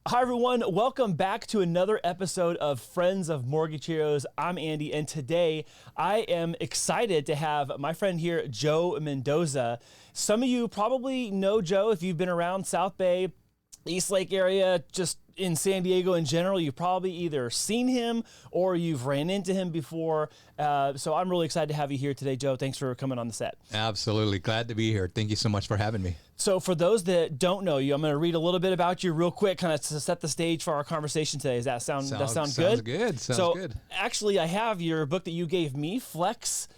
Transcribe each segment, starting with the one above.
Hi, everyone. Welcome back to another episode of Friends of Mortgage Heroes. I'm Andy, and today I am excited to have my friend here, Joe Mendoza. Some of you probably know Joe if you've been around South Bay, East Lake area, just in San Diego in general. You've probably either seen him or you've ran into him before. So I'm really excited to have you here today, Joe. Thanks for coming on the set. Absolutely. Glad to be here. Thank you so much for having me. So for those that don't know you, I'm going to read a little bit about you real quick, kind of to set the stage for our conversation today. Does that sound good? Sounds good. Sounds good. Actually, I have your book that you gave me, Flex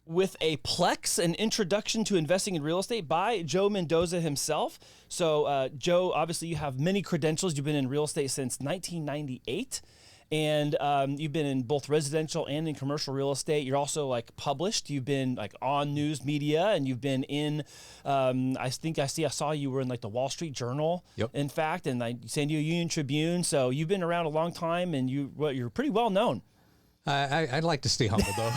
with a Plex, an introduction to investing in real estate by Joe Mendoza himself. So Joe, obviously you have many credentials. You've been in real estate since 1998. And you've been in both residential and in commercial real estate. You're also like published. You've been like on news media, and you've been in. I saw you were in like the Wall Street Journal. Yep. In fact, and like San Diego Union Tribune. So you've been around a long time, and you're pretty well known. I'd like to stay humble, though.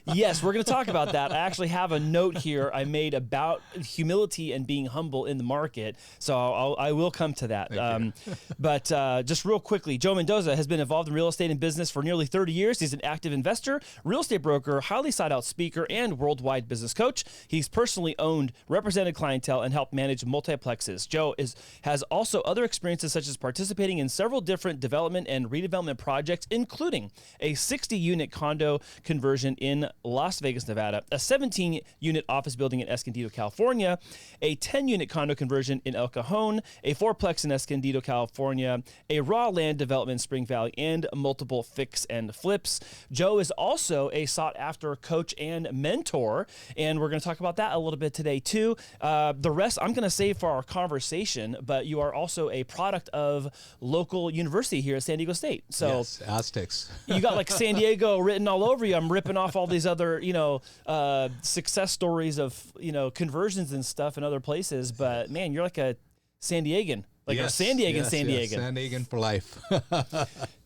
Yes, we're going to talk about that. I actually have a note here I made about humility and being humble in the market, so I will come to that. But just real quickly, Joe Mendoza has been involved in real estate and business for nearly 30 years. He's an active investor, real estate broker, highly sought-out speaker, and worldwide business coach. He's personally owned, represented clientele, and helped manage multiplexes. Joe has also other experiences, such as participating in several different development and redevelopment projects, including a 60-unit condo conversion in Las Vegas, Nevada, a 17-unit office building in Escondido, California, a 10-unit condo conversion in El Cajon, a fourplex in Escondido, California, a raw land development in Spring Valley, and multiple fix and flips. Joe is also a sought-after coach and mentor, and we're going to talk about that a little bit today too. The rest I'm going to save for our conversation, but you are also a product of local university here at San Diego State. So yes. Aztecs. You got like San Diego written all over you. I'm ripping off all these other, success stories of, conversions and stuff in other places. But man, you're like a San Diegan. Like a San Diegan. San Diegan for life.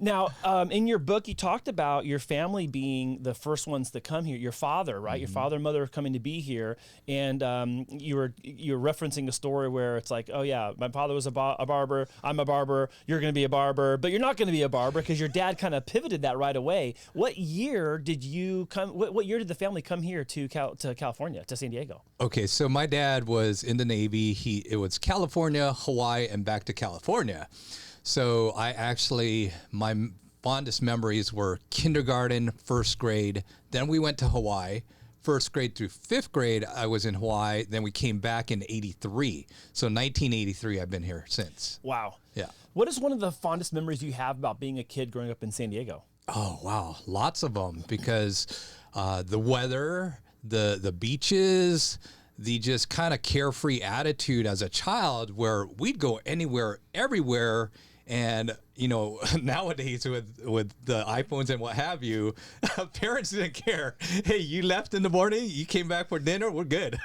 Now, in your book, you talked about your family being the first ones to come here. Your father, right? Mm-hmm. Your father and mother coming to be here, and you're referencing a story where it's like, oh yeah, my father was a barber. I'm a barber. You're going to be a barber, but you're not going to be a barber because your dad kind of pivoted that right away. What year did you come? What year did the family come here to California, to San Diego? Okay, so my dad was in the Navy. It was California, Hawaii, and back to California. So my fondest memories were kindergarten, first grade. Then we went to Hawaii. First grade through fifth grade, I was in Hawaii. Then we came back in 83. So 1983, I've been here since. Wow. Yeah. What is one of the fondest memories you have about being a kid growing up in San Diego? Oh, wow. Lots of them, because the weather, the beaches, the just kind of carefree attitude as a child where we'd go anywhere, everywhere. And, nowadays with the iPhones and what have you, parents didn't care. Hey, you left in the morning, you came back for dinner, we're good.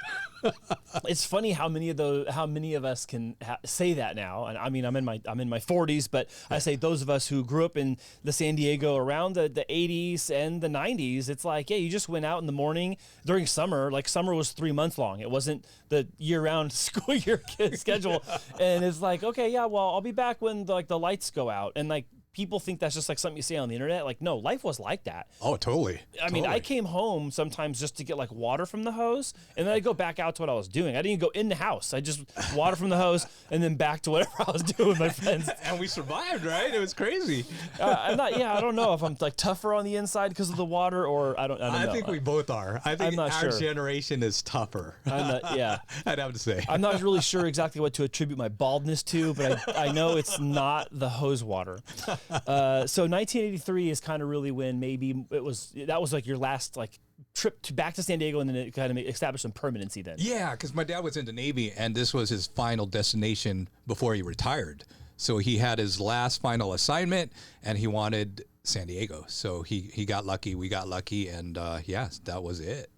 It's funny how many of us can say that now. And I mean, I'm in my 40s, but I say those of us who grew up in the San Diego around the 80s and the 90s, it's like, yeah, you just went out in the morning during summer. Like summer was 3 months long. It wasn't the year-round school year schedule. And it's like, okay, yeah, well, I'll be back when the lights go out. And like, people think that's just like something you say on the internet. Like, no, life was like that. Oh, totally. I mean, I came home sometimes just to get like water from the hose, and then I'd go back out to what I was doing. I didn't even go in the house. I just water from the hose and then back to whatever I was doing with my friends. And we survived, right? It was crazy. I don't know if I'm like tougher on the inside because of the water, or I don't know. I think we both are. I think our generation is tougher. I'd have to say. I'm not really sure exactly what to attribute my baldness to, but I know it's not the hose water. So 1983 is kind of really when maybe that was like your last like trip back to San Diego, and then it kind of established some permanency then. Yeah, because my dad was in the Navy, and this was his final destination before he retired. So he had his last final assignment, and he wanted San Diego. So he got lucky, we got lucky, and that was it.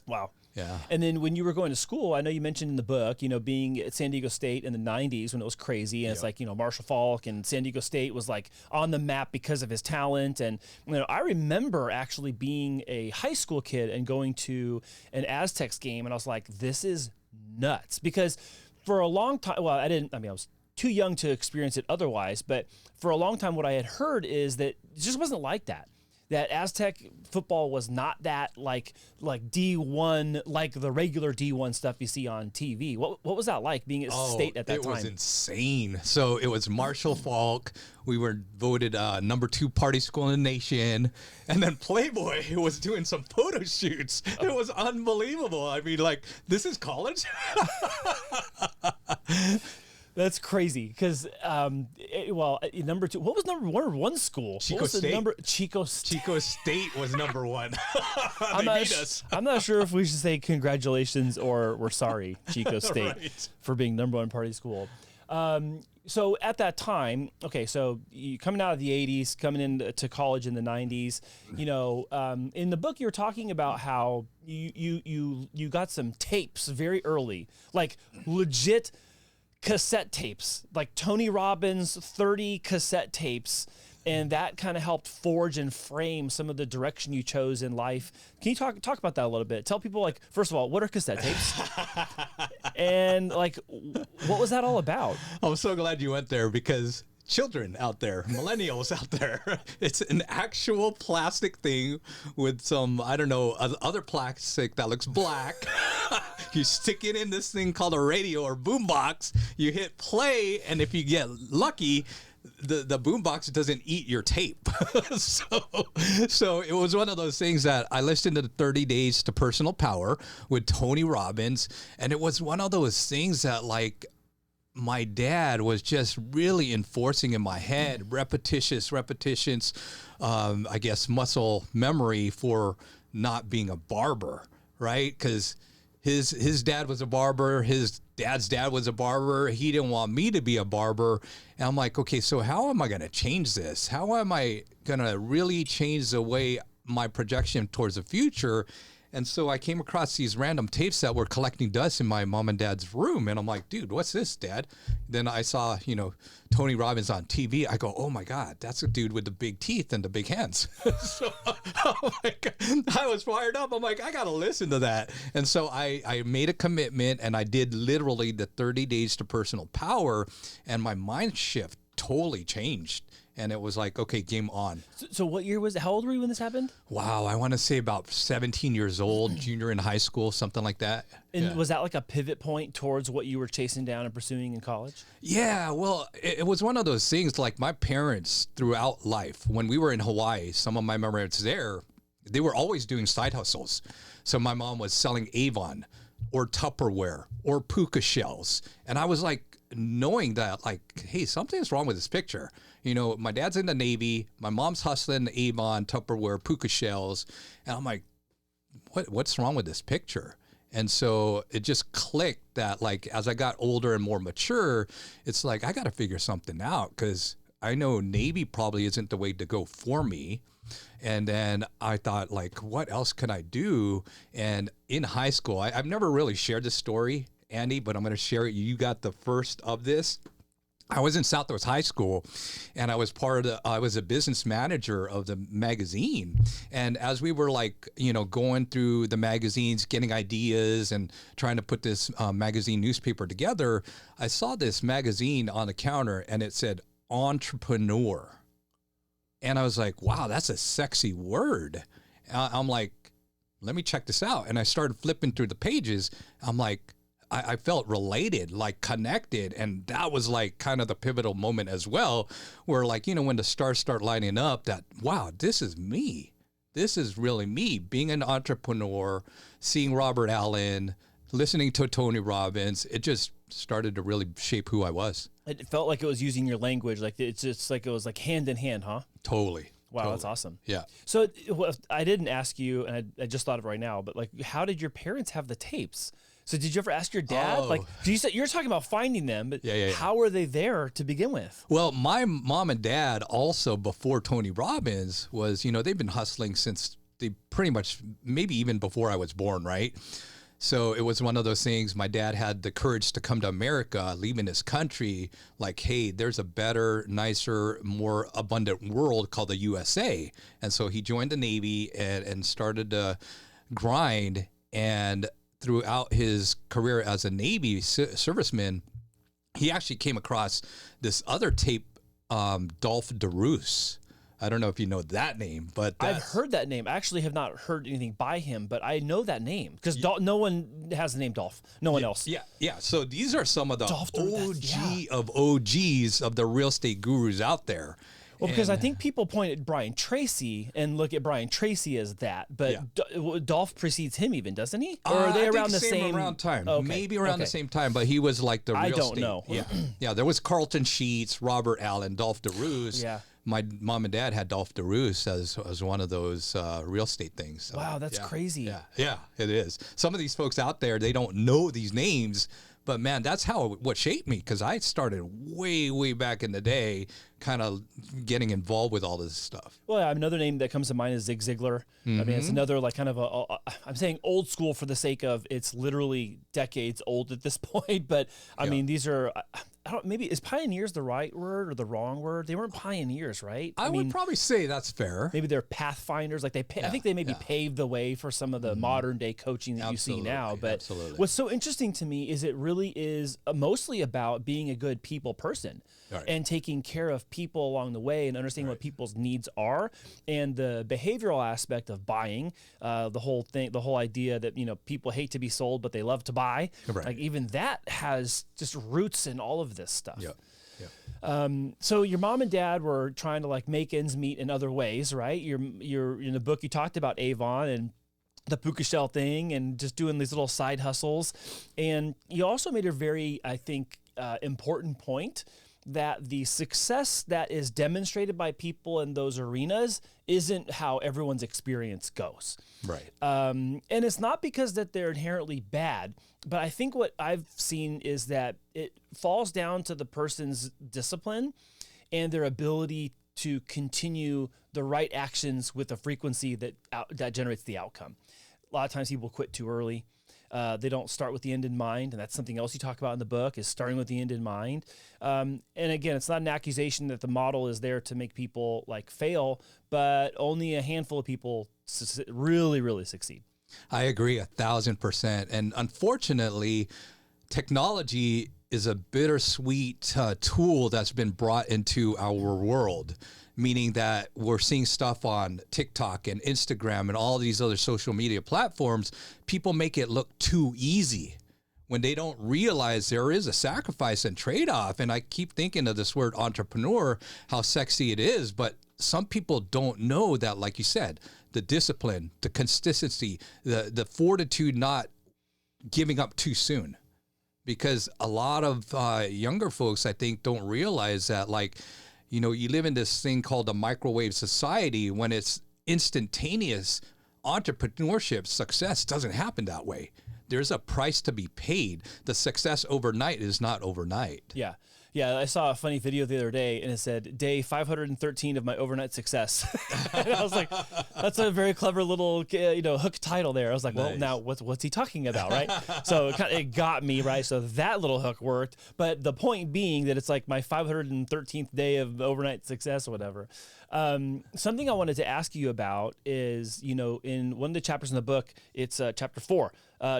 Wow. Yeah. And then when you were going to school, I know you mentioned in the book, being at San Diego State in the 90s when it was crazy. And it's like, Marshall Falk and San Diego State was like on the map because of his talent. And, I remember actually being a high school kid and going to an Aztecs game. And I was like, this is nuts. Because for a long time, I was too young to experience it otherwise, but for a long time, what I had heard is that it just wasn't like that. That Aztec football was not that like D1, like the regular D1 stuff you see on TV. What was that like being at state at that time? It was insane. So it was Marshall Falk. We were voted number 2 party school in the nation. And then Playboy was doing some photo shoots. It was unbelievable. I mean, like, this is college? That's crazy because, number 2. What was number one school? Chico State. Chico State. Chico State was number 1. I'm not sure if we should say congratulations or we're sorry, Chico State, right, for being number 1 party school. So at that time, okay, so you coming out of the 80s, coming into college in the 90s, in the book you're talking about how you got some tapes very early, like legit cassette tapes, like Tony Robbins 30 cassette tapes, and that kind of helped forge and frame some of the direction you chose in life. Can you talk about that a little bit? Tell people, like, first of all, what are cassette tapes? And like, what was that all about? I'm so glad you went there because children out there, millennials out there, it's an actual plastic thing with some, I don't know, other plastic that looks black. You stick it in this thing called a radio or boombox. You hit play, and if you get lucky, the boombox doesn't eat your tape. So it was one of those things that I listened to the 30 Days to Personal Power with Tony Robbins, and it was one of those things that, like, my dad was just really enforcing in my head, repetitions, I guess muscle memory for not being a barber, right? Because his dad was a barber, his dad's dad was a barber. He didn't want me to be a barber. And I'm like, okay, so how am I going to change this? How am I going to really change the way my projection towards the future? And so I came across these random tapes that were collecting dust in my mom and dad's room. And I'm like, dude, what's this, Dad? Then I saw, Tony Robbins on TV. I go, oh my God, that's a dude with the big teeth and the big hands. So oh my God, I was fired up. I'm like, I got to listen to that. And so I made a commitment, and I did literally the 30 Days to Personal Power, and my mind shift totally changed. And it was like, okay, game on. So what year was it? How old were you when this happened? Wow, I want to say about 17 years old, junior in high school, something like that. And was that like a pivot point towards what you were chasing down and pursuing in college? Yeah, well, it was one of those things, like my parents throughout life, when we were in Hawaii, some of my memories there, they were always doing side hustles. So my mom was selling Avon or Tupperware or puka shells. And I was like, knowing that, like, hey, something's wrong with this picture. My dad's in the Navy, my mom's hustling Avon, Tupperware, puka shells, and I'm like, what's wrong with this picture? And so it just clicked that, like, as I got older and more mature, it's like, I got to figure something out, because I know Navy probably isn't the way to go for me. And then I thought, like, what else can I do? And in high school, I've never really shared this story, Andy, but I'm going to share it. You got the first of this. I was in Southwest High School, and I was I was a business manager of the magazine. And as we were, like, going through the magazines, getting ideas and trying to put this magazine newspaper together, I saw this magazine on the counter, and it said entrepreneur. And I was like, wow, that's a sexy word. I'm like, let me check this out. And I started flipping through the pages. I'm like, I felt related, like connected. And that was like kind of the pivotal moment as well, where, like, when the stars start lining up, that, wow, this is me. This is really me, being an entrepreneur, seeing Robert Allen, listening to Tony Robbins. It just started to really shape who I was. It felt like it was using your language. Like, it's just like it was like hand in hand, huh? Totally. Wow, totally. That's awesome. Yeah. So I didn't ask you, and I just thought of it right now, but, like, how did your parents have the tapes? So did you ever ask your dad? Oh. Like, you're talking about finding them, but yeah. How were they there to begin with? Well, my mom and dad also, before Tony Robbins, was, they've been hustling since they pretty much, maybe even before I was born, right? So it was one of those things. My dad had the courage to come to America, leaving his country, like, hey, there's a better, nicer, more abundant world called the USA. And so he joined the Navy and started to grind. And throughout his career as a Navy serviceman, he actually came across this other tape, Dolf Roos. I don't know if you know that name, but I've heard that name. I actually have not heard anything by him, but I know that name because no one has the name Dolf. No one else. Yeah. So these are some of the Dolf, OG of OGs of the real estate gurus out there. Well, because I think people point at Brian Tracy and look at Brian Tracy as that, but Dolf precedes him even, doesn't he? Or are they around the same around time? Okay. Maybe around the same time, but he was like the real estate. I don't know. Yeah. There was Carlton Sheets, Robert Allen, Dolf Roos. Yeah. My mom and dad had Dolf Roos as one of those real estate things. So, wow, that's crazy. Yeah, it is. Some of these folks out there, they don't know these names, but man, that's what shaped me, because I started way back in the day kind of getting involved with all this stuff. Well, another name that comes to mind is Zig Ziglar. I mean, it's another like kind of I'm saying old school for the sake of it's literally decades old at this point, but I mean, these are, I don't, maybe is pioneers the right word or the wrong word? They weren't pioneers, right? I would probably say that's fair. Maybe they're pathfinders. Like I think they maybe paved the way for some of the modern day coaching that you see now. But what's so interesting to me is it really is mostly about being a good people person and taking care of people along the way and understanding what people's needs are, and the behavioral aspect of buying, the whole idea that, you know, people hate to be sold, but they love to buy. Like even that has just roots in all of this stuff. So your mom and dad were trying to like make ends meet in other ways, right? You're in the book, you talked about Avon and the puka shell thing and just doing these little side hustles. And you also made a very, I think, important point that the success that is demonstrated by people in those arenas isn't how everyone's experience goes. Right. And it's not because that they're inherently bad, but I think what I've seen is that it falls down to the person's discipline and their ability to continue the right actions with a frequency that generates the outcome. A lot of times people quit too early. They don't start with the end in mind, and that's something else you talk about in the book, is starting with the end in mind. And again, it's not an accusation that the model is there to make people like fail, but only a handful of people really succeed. I agree 1,000%. And unfortunately, technology is a bittersweet tool that's been brought into our world, meaning that we're seeing stuff on TikTok and Instagram and all these other social media platforms. People make it look too easy when they don't realize there is a sacrifice and trade-off. And I keep thinking of this word entrepreneur, how sexy it is, but some people don't know that, like you said, the discipline, the consistency, the fortitude, not giving up too soon. Because a lot of younger folks, I think, don't realize that, like, you know, you live in this thing called the microwave society. When it's instantaneous, entrepreneurship success doesn't happen that way. There's a price to be paid. The success overnight is not overnight. Yeah, I saw a funny video the other day, and it said, day 513 of my overnight success. And I was like, that's a very clever little, hook title there. I was like, well, now what's he talking about, right? So it got me, right? So that little hook worked. But the point being that it's like my 513th day of overnight success or whatever. Something I wanted to ask you about is, in one of the chapters in the book, it's chapter 4,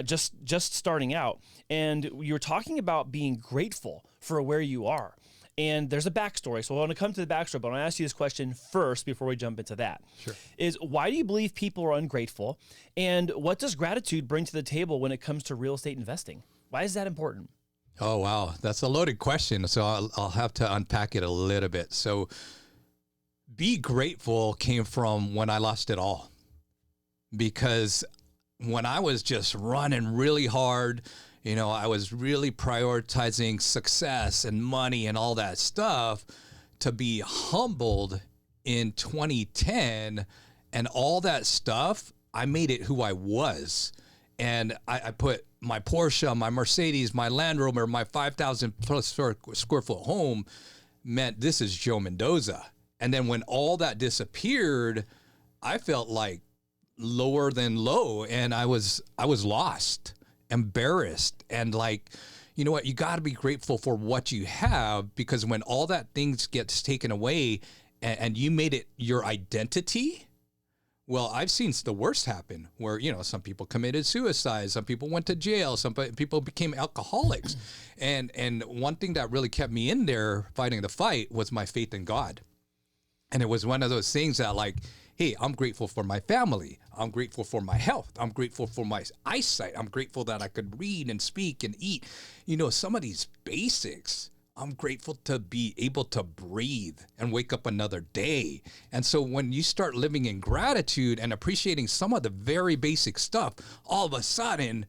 just starting out. And you were talking about being grateful for where you are. And there's a backstory. So I want to come to the backstory, but I want to ask you this question first before we jump into that. Sure. Is why do you believe people are ungrateful? And what does gratitude bring to the table when it comes to real estate investing? Why is that important? Oh, wow. That's a loaded question. So I'll have to unpack it a little bit. So be grateful came from when I lost it all. Because when I was just running really hard, I was really prioritizing success and money and all that stuff, to be humbled in 2010 and all that stuff. I made it who I was. And I put my Porsche, my Mercedes, my Land Rover, my 5,000 plus square foot home meant this is Joe Mendoza. And then when all that disappeared, I felt like lower than low, and I was lost, embarrassed, and like, you know what, you got to be grateful for what you have, because when all that things gets taken away and you made it your identity, Well, I've seen the worst happen where, some people committed suicide, some people went to jail, some people became alcoholics. And one thing that really kept me in there fighting the fight was my faith in God. And it was one of those things that like, hey, I'm grateful for my family. I'm grateful for my health. I'm grateful for my eyesight. I'm grateful that I could read and speak and eat. Some of these basics. I'm grateful to be able to breathe and wake up another day. And so when you start living in gratitude and appreciating some of the very basic stuff, all of a sudden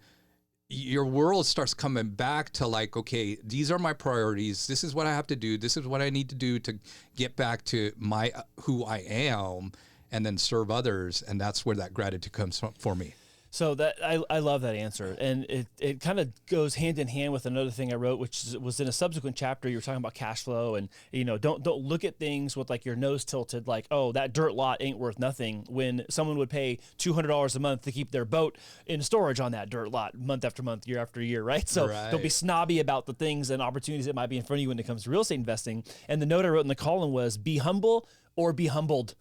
your world starts coming back to like, okay, these are my priorities. This is what I have to do. This is what I need to do to get back to who I am and then serve others. And that's where that gratitude comes from for me. So that I love that answer, and it kind of goes hand in hand with another thing I wrote, which was in a subsequent chapter. You were talking about cash flow, and don't look at things with like your nose tilted, like, oh, that dirt lot ain't worth nothing, when someone would pay $200 a month to keep their boat in storage on that dirt lot month after month, year after year, right? So Don't be snobby about the things and opportunities that might be in front of you when it comes to real estate investing. And the note I wrote in the column was, be humble or be humbled.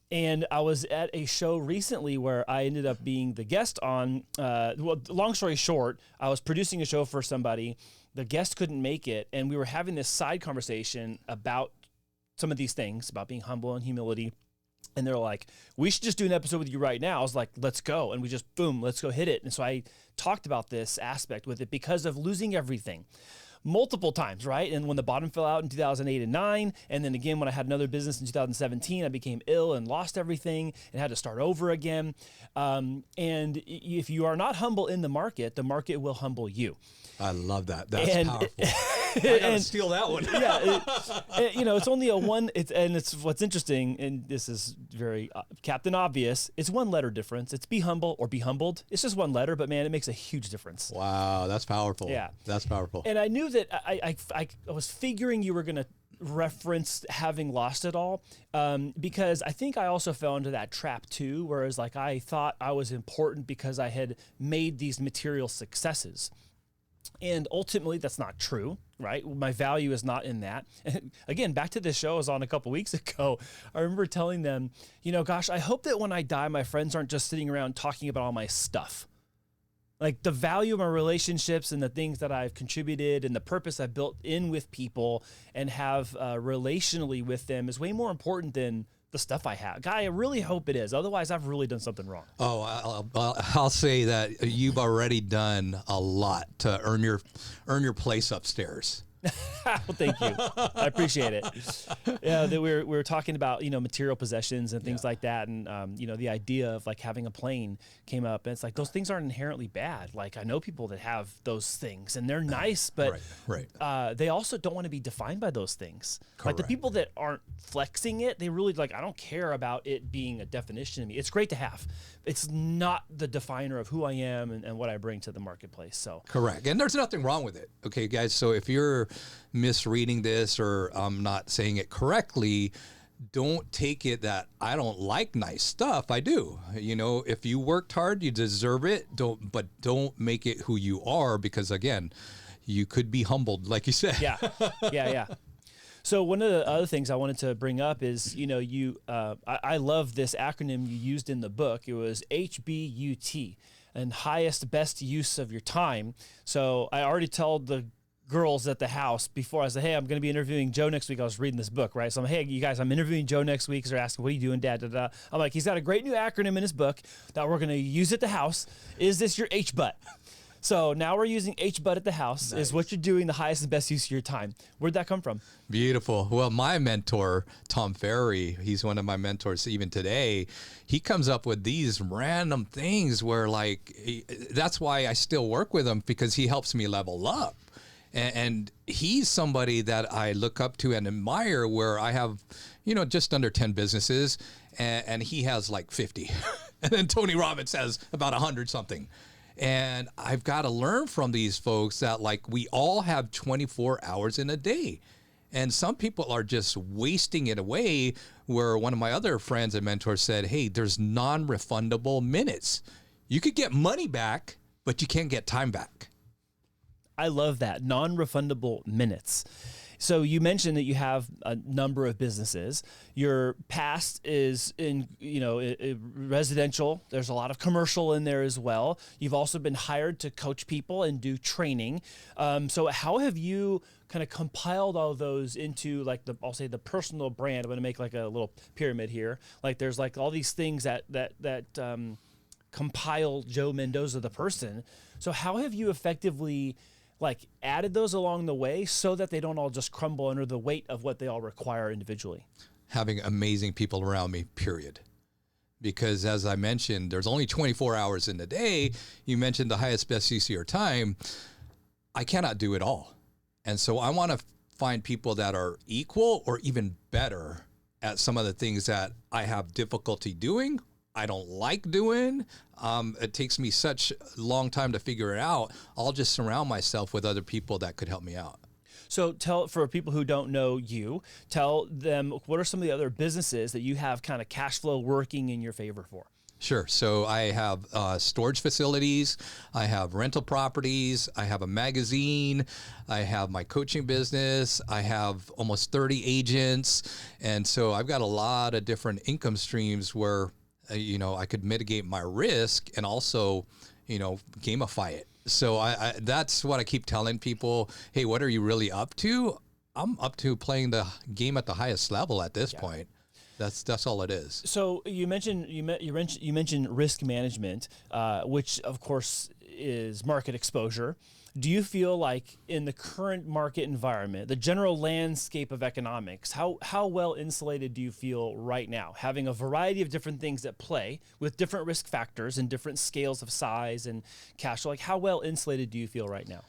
And I was at a show recently where I ended up being the guest on, long story short, I was producing a show for somebody. The guest couldn't make it. And we were having this side conversation about some of these things, about being humble and humility. And they're like, we should just do an episode with you right now. I was like, let's go. And we just, boom, let's go hit it. And so I talked about this aspect with it because of losing everything. Multiple times, right? And when the bottom fell out in 2008 and 9, and then again when I had another business in 2017, I became ill and lost everything and had to start over again. And if you are not humble in the market will humble you. I love that. That's powerful. I gotta steal that one. Yeah, it's only it's what's interesting, and this is very Captain Obvious. It's one letter difference. It's be humble or be humbled. It's just one letter, but man, it makes a huge difference. Wow, that's powerful. Yeah, that's powerful. And I knew that I was figuring you were gonna reference having lost it all, because I think I also fell into that trap too, whereas like I thought I was important because I had made these material successes. And ultimately, that's not true, right? My value is not in that. And again, back to this show I was on a couple weeks ago. I remember telling them, gosh, I hope that when I die, my friends aren't just sitting around talking about all my stuff. Like the value of my relationships and the things that I've contributed and the purpose I've built in with people and have relationally with them is way more important than the stuff I have. Guy, I really hope it is. Otherwise, I've really done something wrong. Oh, I'll say that you've already done a lot to earn your place upstairs. Well, thank you. I appreciate it. That we were talking about, material possessions and things like that. And, the idea of like having a plane came up, and it's like, those things aren't inherently bad. Like I know people that have those things and they're nice, but they also don't want to be defined by those things. Correct. Like the people that aren't flexing it, they really I don't care about it being a definition to me. It's great to have. It's not the definer of who I am and what I bring to the marketplace. So correct. And there's nothing wrong with it. Okay, guys. So if you're misreading this or I'm not saying it correctly, don't take it that I don't like nice stuff. I do. If you worked hard, you deserve it. Don't make it who you are, because again, you could be humbled, like you said. Yeah. So one of the other things I wanted to bring up is, I love this acronym you used in the book. It was HBUT, and highest best use of your time. So I already told the girls at the house before, I said, hey, I'm going to be interviewing Joe next week. I was reading this book, right? So I'm, hey, you guys, I'm interviewing Joe next week. So they're asking, what are you doing, Dad? I'm like, he's got a great new acronym in his book that we're going to use at the house. Is this your H-butt? So now we're using H-butt at the house. Nice. Is what you're doing the highest and best use of your time. Where'd that come from? Beautiful. Well, my mentor, Tom Ferry, he's one of my mentors even today. He comes up with these random things where that's why I still work with him, because he helps me level up. And he's somebody that I look up to and admire, where I have, just under 10 businesses and he has like 50. And then Tony Robbins has about 100 something. And I've got to learn from these folks that we all have 24 hours in a day. And some people are just wasting it away, where one of my other friends and mentors said, hey, there's non-refundable minutes. You could get money back, but you can't get time back. I love that. Non-refundable minutes. So you mentioned that you have a number of businesses. Your past is in, residential. There's a lot of commercial in there as well. You've also been hired to coach people and do training. So how have you kind of compiled all those into like I'll say the personal brand? I'm going to make like a little pyramid here. Like there's like all these things that compile Joe Mendoza, the person. So how have you effectively like added those along the way so that they don't all just crumble under the weight of what they all require individually? Having amazing people around me, period. Because as I mentioned, there's only 24 hours in the day. You mentioned the highest, best use of your time. I cannot do it all. And so I want to find people that are equal or even better at some of the things that I have difficulty doing, I don't like doing. It takes me such a long time to figure it out. I'll just surround myself with other people that could help me out. So for people who don't know you, tell them what are some of the other businesses that you have kind of cash flow working in your favor for? Sure. So I have storage facilities, I have rental properties, I have a magazine, I have my coaching business, I have almost 30 agents. And so I've got a lot of different income streams where, I could mitigate my risk and also, gamify it. So I that's what I keep telling people. Hey, what are you really up to? I'm up to playing the game at the highest level at this point. That's all it is. So you mentioned risk management, which of course is market exposure. Do you feel like in the current market environment, the general landscape of economics, how well insulated do you feel right now, having a variety of different things at play with different risk factors and different scales of size and cash flow? Like how well insulated do you feel right now?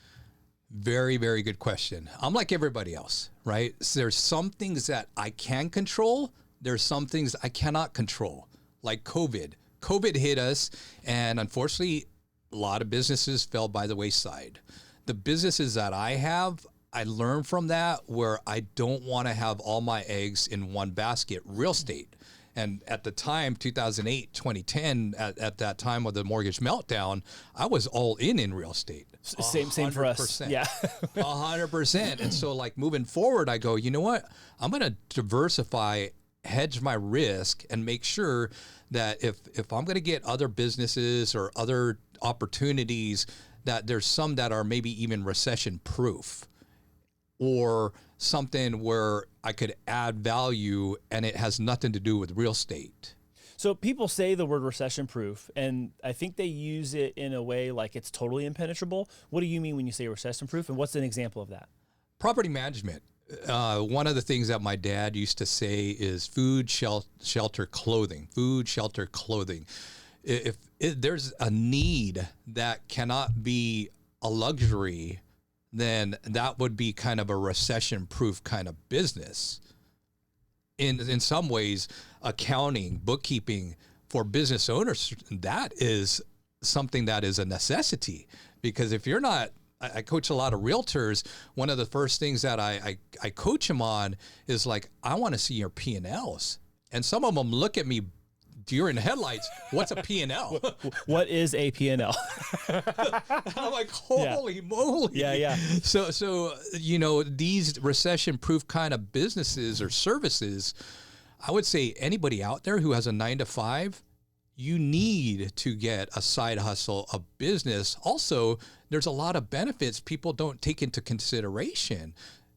Very, very good question. I'm like everybody else, right? So there's some things that I can control. There's some things I cannot control, like COVID. COVID hit us, and unfortunately, a lot of businesses fell by the wayside. The businesses that I have, I learned from that where I don't want to have all my eggs in one basket, real estate. And at the time, 2008, 2010, at that time of the mortgage meltdown, I was all in real estate. Same for us. Yeah. 100%. And so like moving forward, I go, you know what? I'm going to diversify, hedge my risk, and make sure that if I'm going to get other businesses or other opportunities, that there's some that are maybe even recession proof or something where I could add value and it has nothing to do with real estate. So people say the word recession proof, and I think they use it in a way like it's totally impenetrable. What do you mean when you say recession proof, and what's an example of that? Property management. One of the things that my dad used to say is food, shelter, clothing. Food, shelter, clothing. If there's a need that cannot be a luxury, then that would be kind of a recession-proof kind of business. In some ways, accounting, bookkeeping for business owners, that is something that is a necessity. Because if you're not, I coach a lot of realtors. One of the first things that I coach them on is like, I want to see your P&Ls. And some of them look at me, you're in the headlights. What's a P&L? What is a P&L? I'm like, holy moly. Yeah. So, these recession-proof kind of businesses or services, I would say anybody out there who has a 9-to-5, you need to get a side hustle, a business. Also, there's a lot of benefits people don't take into consideration,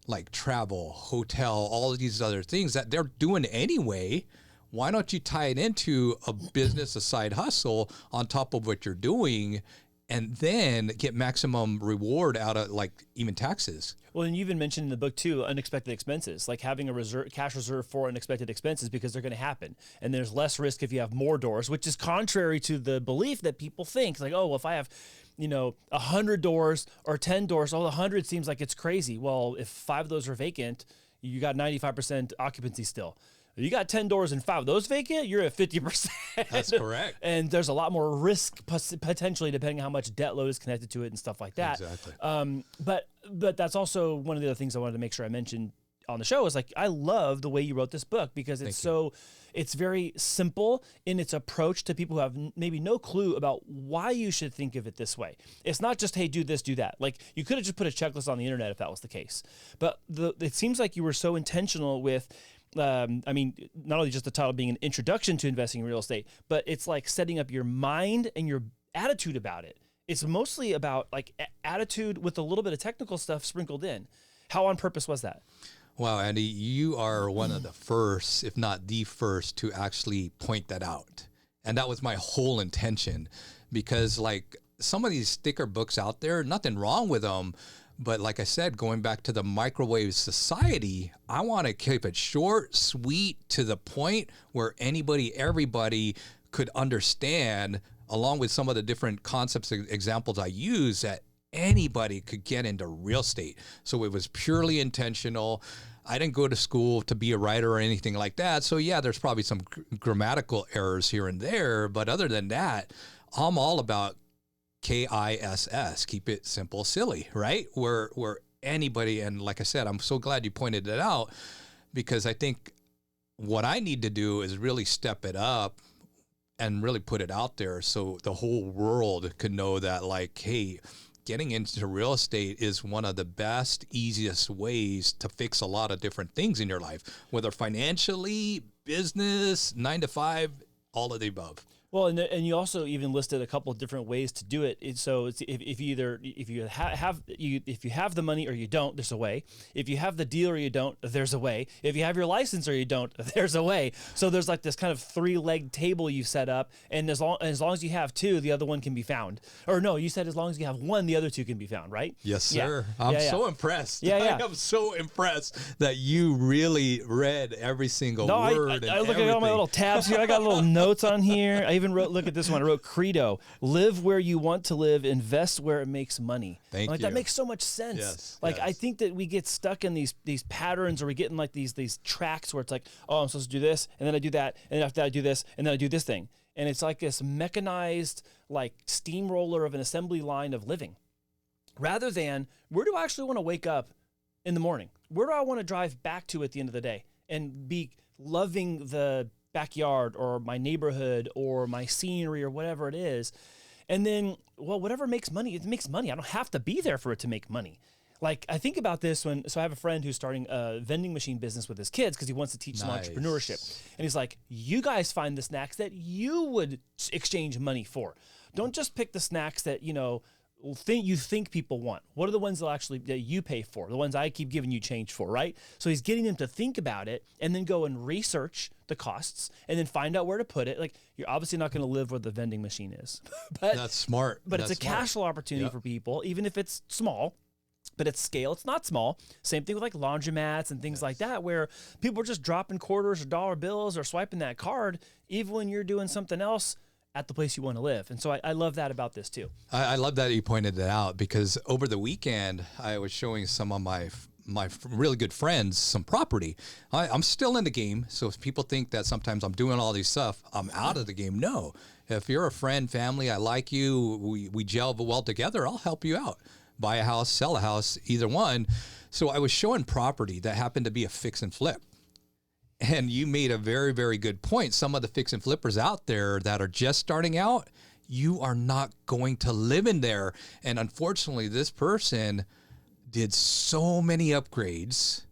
like travel, hotel, all of these other things that they're doing anyway. Why don't you tie it into a business, a side hustle on top of what you're doing, and then get maximum reward out of like even taxes? Well, and you even mentioned in the book too, unexpected expenses, like having a cash reserve for unexpected expenses because they're going to happen. And there's less risk if you have more doors, which is contrary to the belief that people think like, oh, well, if I have, 100 doors or 10 doors, 100 seems like it's crazy. Well, if 5 of those are vacant, you got 95% occupancy still. You got 10 doors and 5 of those vacant, you're at 50%. That's correct. And there's a lot more risk potentially depending on how much debt load is connected to it and stuff like that. Exactly. But that's also one of the other things I wanted to make sure I mentioned on the show is like, I love the way you wrote this book because it's very simple in its approach to people who have maybe no clue about why you should think of it this way. It's not just, hey, do this, do that. Like you could have just put a checklist on the internet if that was the case. But it seems like you were so intentional with, not only just the title being an introduction to investing in real estate, but it's like setting up your mind and your attitude about it. It's mostly about like attitude with a little bit of technical stuff sprinkled in. How on purpose was that? Wow, Andy, you are one of the first, if not the first, to actually point that out. And that was my whole intention, because like some of these sticker books out there, nothing wrong with them. But like I said, going back to the microwave society, I want to keep it short, sweet, to the point where everybody could understand, along with some of the different concepts, examples I use, that anybody could get into real estate. So it was purely intentional. I didn't go to school to be a writer or anything like that. So yeah, there's probably some grammatical errors here and there. But other than that, I'm all about KISS, keep it simple, silly, right? Where anybody, and like I said, I'm so glad you pointed it out, because I think what I need to do is really step it up and really put it out there so the whole world could know that, like, hey, getting into real estate is one of the best, easiest ways to fix a lot of different things in your life, whether financially, business, 9 to 5, all of the above. Well, and you also even listed a couple of different ways to do it. So it's if you have the money or you don't, there's a way. If you have the deal or you don't, there's a way. If you have your license or you don't, there's a way. So there's like this kind of 3-leg table you set up, and as long as you have 2, the other one can be found. Or no, you said as long as you have 1, the other 2 can be found, right? Yes, sir. Yeah. I'm so impressed. I am so impressed that you really read every single word. I look at all my little tabs here. I got little notes on here. I even wrote, look at this one. I wrote credo: live where you want to live, invest where it makes money. Thank you. That makes so much sense. Yes, I think that we get stuck in these patterns, or we get in like these tracks where it's like, oh, I'm supposed to do this, and then I do that, and then after that I do this, and then I do this thing. And it's like this mechanized like steamroller of an assembly line of living. Rather than, where do I actually want to wake up in the morning? Where do I want to drive back to at the end of the day and be loving the backyard or my neighborhood or my scenery or whatever it is? And then, well, whatever makes money, it makes money. I don't have to be there for it to make money. Like, I think about this so I have a friend who's starting a vending machine business with his kids because he wants to teach them entrepreneurship. And he's like, you guys find the snacks that you would exchange money for. Don't just pick the snacks that, you think people want. What are the ones that you pay for? The ones I keep giving you change for, right? So he's getting them to think about it and then go and research the costs and then find out where to put it. Like, you're obviously not going to live where the vending machine is. But that's smart. But it's a cash flow opportunity for people, even if it's small. But at scale, it's not small. Same thing with like laundromats and things like that, where people are just dropping quarters or dollar bills or swiping that card, even when you're doing something else at the place you want to live. And so I love that about this too. I love that you pointed it out, because over the weekend, I was showing some of my really good friends some property. I'm still in the game. So if people think that sometimes I'm doing all these stuff, I'm out of the game. No, if you're a friend, family, I like you, we gel well together, I'll help you out. Buy a house, sell a house, either one. So I was showing property that happened to be a fix and flip. And you made a very, very good point. Some of the fix and flippers out there that are just starting out, you are not going to live in there. And unfortunately, this person did so many upgrades,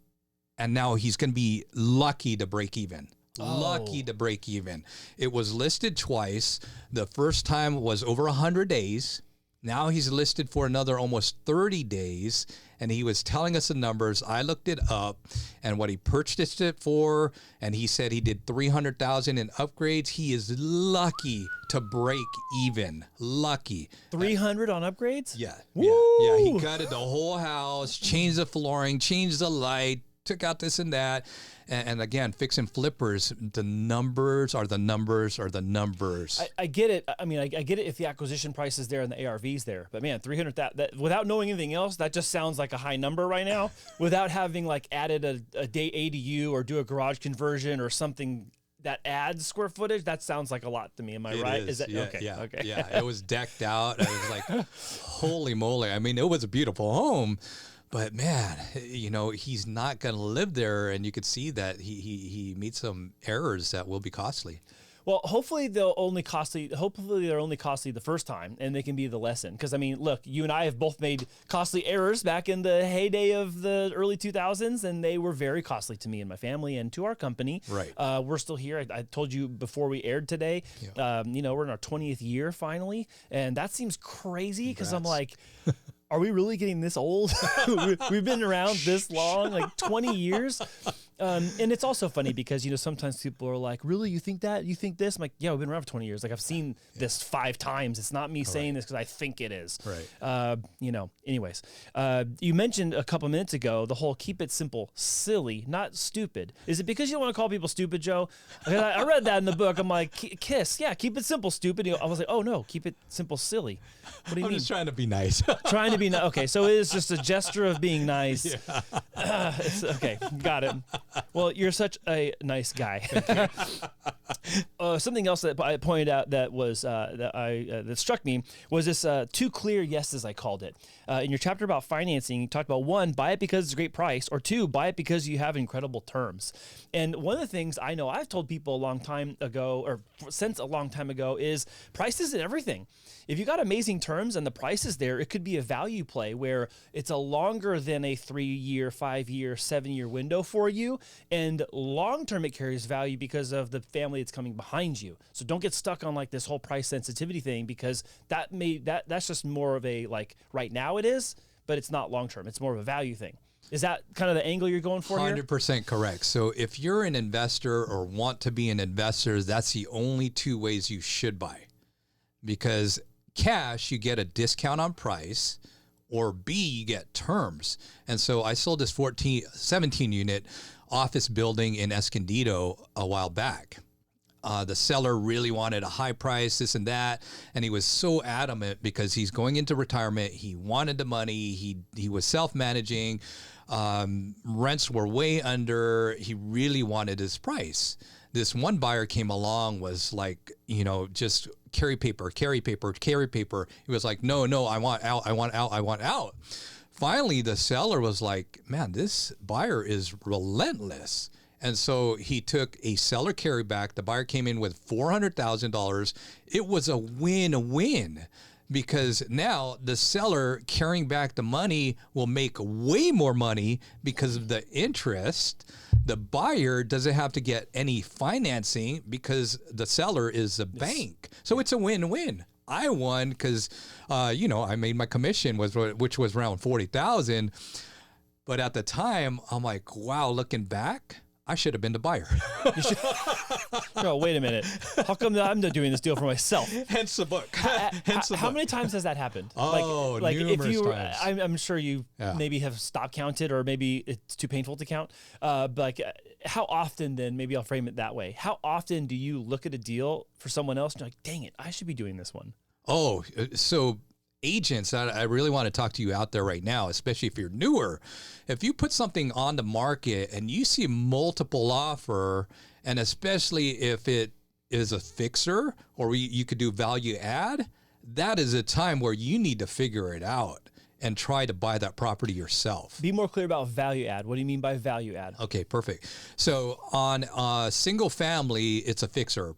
and now he's going to be lucky to break even. Lucky to break even. It was listed twice. The first time was over 100 days. Now he's listed for another almost 30 days, and he was telling us the numbers. I looked it up and what he purchased it for, and he said he did $300,000 in upgrades. He is lucky to break even. Lucky. 300 on upgrades? Yeah. Woo! Yeah. He gutted the whole house, changed the flooring, changed the light, took out this and that. And again, fix and flippers, the numbers are the numbers are the numbers. I get it. I mean, I get it if the acquisition price is there and the ARV's there. But man, 300, that without knowing anything else, that just sounds like a high number right now. Without having like added a day ADU or do a garage conversion or something that adds square footage, that sounds like a lot to me. Am I right? Is that okay? Yeah, okay. Yeah. It was decked out. I was like, holy moly. I mean, it was a beautiful home. But man, he's not going to live there, and you could see that he made some errors that will be costly. Well, hopefully they're only costly the first time, and they can be the lesson. Because I mean, look, you and I have both made costly errors back in the heyday of the early 2000s, and they were very costly to me and my family and to our company. Right. We're still here. I told you before we aired today. Yeah. We're in our 20th year finally, and that seems crazy because I'm like. Are we really getting this old? We've been around this long, like 20 years. And it's also funny because, sometimes people are like, really, you think that? You think this? I'm like, yeah, we've been around for 20 years. Like, I've seen this 5 times. It's not me saying this because I think it is. Right. Anyways, you mentioned a couple minutes ago the whole keep it simple, silly, not stupid. Is it because you don't want to call people stupid, Joe? I read that in the book. I'm like, KISS, yeah, keep it simple, stupid. I was like, oh, no, keep it simple, silly. What do you mean? I'm just trying to be nice. Trying to be nice. Okay, so it is just a gesture of being nice. Yeah. Okay, got it. Well, you're such a nice guy. Something else that I pointed out that was that struck me was this 2 clear yeses, I called it. In your chapter about financing, you talked about 1, buy it because it's a great price, or 2, buy it because you have incredible terms. And one of the things I know I've told people a long time ago, or since a long time ago, is price isn't everything. If you got amazing terms and the price is there, it could be a value play where it's a longer than a 3-year, 5-year, 7-year window for you. And long-term, it carries value because of the family that's coming behind you. So don't get stuck on like this whole price sensitivity thing, because that's just more of a like right now it is, but it's not long-term. It's more of a value thing. Is that kind of the angle you're going for 100% correct. So if you're an investor or want to be an investor, that's the only 2 ways you should buy. Because cash, you get a discount on price, or B, you get terms. And so I sold this 17 unit office building in Escondido a while back. The seller really wanted a high price, this and that. And he was so adamant because he's going into retirement. He wanted the money. He was self-managing. Rents were way under. He really wanted his price. This one buyer came along, was like, just carry paper. He was like, no, I want out. Finally, the seller was like, man, this buyer is relentless. And so he took a seller carryback. The buyer came in with $400,000. It was a win-win, because now the seller carrying back the money will make way more money because of the interest. The buyer doesn't have to get any financing because the seller is the bank. So it's a win-win. I won because, I made my commission, which was around $40,000. But at the time, I'm like, wow, looking back, I should have been the buyer. No, wait a minute. How come I'm not doing this deal for myself? Hence the book. How many times has that happened? Oh, like numerous if you, times. I'm sure you maybe have stopped counted, or maybe it's too painful to count. But like, how often then, maybe I'll frame it that way. How often do you look at a deal for someone else and you're like, dang it, I should be doing this one? Oh, so agents, I really want to talk to you out there right now, especially if you're newer. If you put something on the market and you see multiple offer, and especially if it is a fixer, or you could do value add, that is a time where you need to figure it out and try to buy that property yourself. Be more clear about value add. What do you mean by value add? Okay, perfect. So on single family, it's a fixer.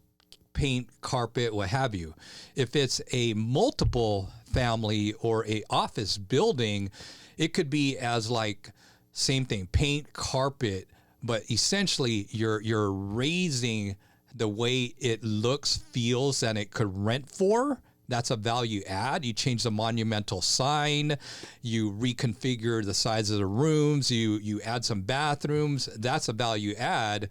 Paint, carpet, what have you. If it's a multiple family or a office building, it could be as like same thing, paint, carpet, but essentially you're raising the way it looks, feels, and it could rent for. That's a value add. You change the monumental sign, you reconfigure the size of the rooms, you add some bathrooms. That's a value add.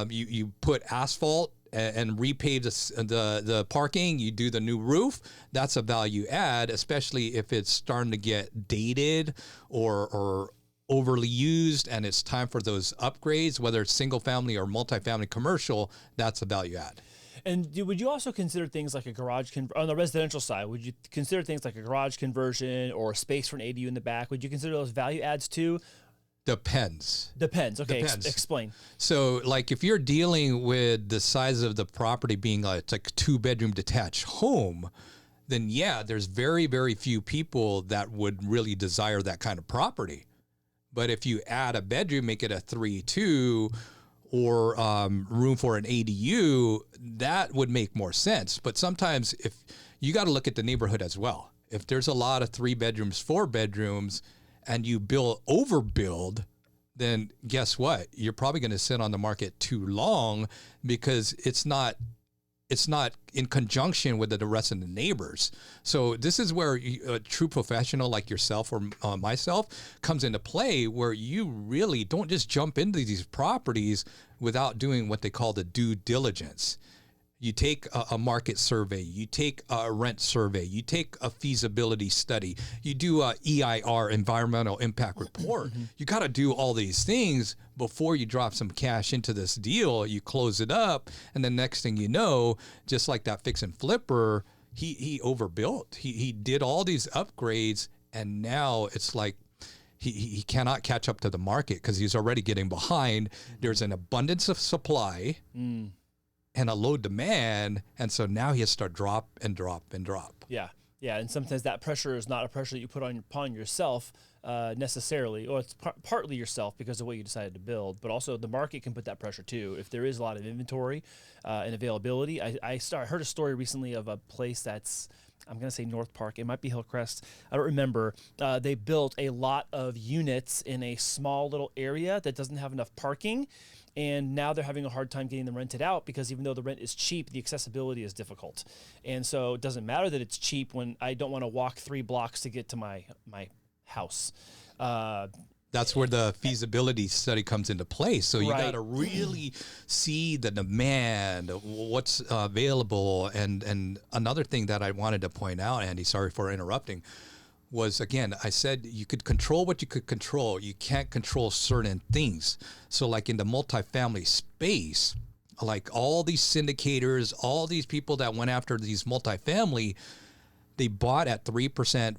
You put asphalt and repave the parking, you do the new roof. That's a value add, especially if it's starting to get dated or overly used and it's time for those upgrades, whether it's single family or multifamily commercial. That's a value add. And would you also consider things like a garage on the residential side? Would you consider things like a garage conversion or space for an ADU in the back? Would you consider those value adds too? Depends. Okay, explain. So, like, if you're dealing with the size of the property being it's like a 2-bedroom detached home, then yeah, there's very, very few people that would really desire that kind of property. But if you add a bedroom, make it a 3-2, or room for an ADU, that would make more sense. But sometimes if you got to look at the neighborhood as well. If there's a lot of 3 bedrooms, 4 bedrooms, and you overbuild, then guess what? You're probably going to sit on the market too long because it's not in conjunction with the rest of the neighbors. So this is where a true professional like yourself or myself comes into play, where you really don't just jump into these properties without doing what they call the due diligence. You take a market survey, you take a rent survey, you take a feasibility study, you do a EIR, environmental impact report. You got to do all these things before you drop some cash into this deal. You close it up, and the next thing you know, just like that fix and flipper, he overbuilt. He did all these upgrades, and now it's like he cannot catch up to the market because he's already getting behind. There's an abundance of supply. And a low demand, and so now he has to start drop and drop and drop. Yeah, and sometimes that pressure is not a pressure that you put upon yourself necessarily, or it's partly yourself because of what you decided to build, but also the market can put that pressure too. If there is a lot of inventory and availability, I heard a story recently of a place that's, I'm going to say North Park. It might be Hillcrest. I don't remember. They built a lot of units in a small little area that doesn't have enough parking. And now they're having a hard time getting them rented out because even though the rent is cheap, the accessibility is difficult. And so it doesn't matter that it's cheap when I don't want to walk 3 blocks to get to my house. That's where the feasibility study comes into play. So you got to really see the demand, what's available. And another thing that I wanted to point out, Andy, sorry for interrupting, was, again, I said you could control what you could control. You can't control certain things. So like in the multifamily space, like all these syndicators, all these people that went after these multifamily, they bought at 3%,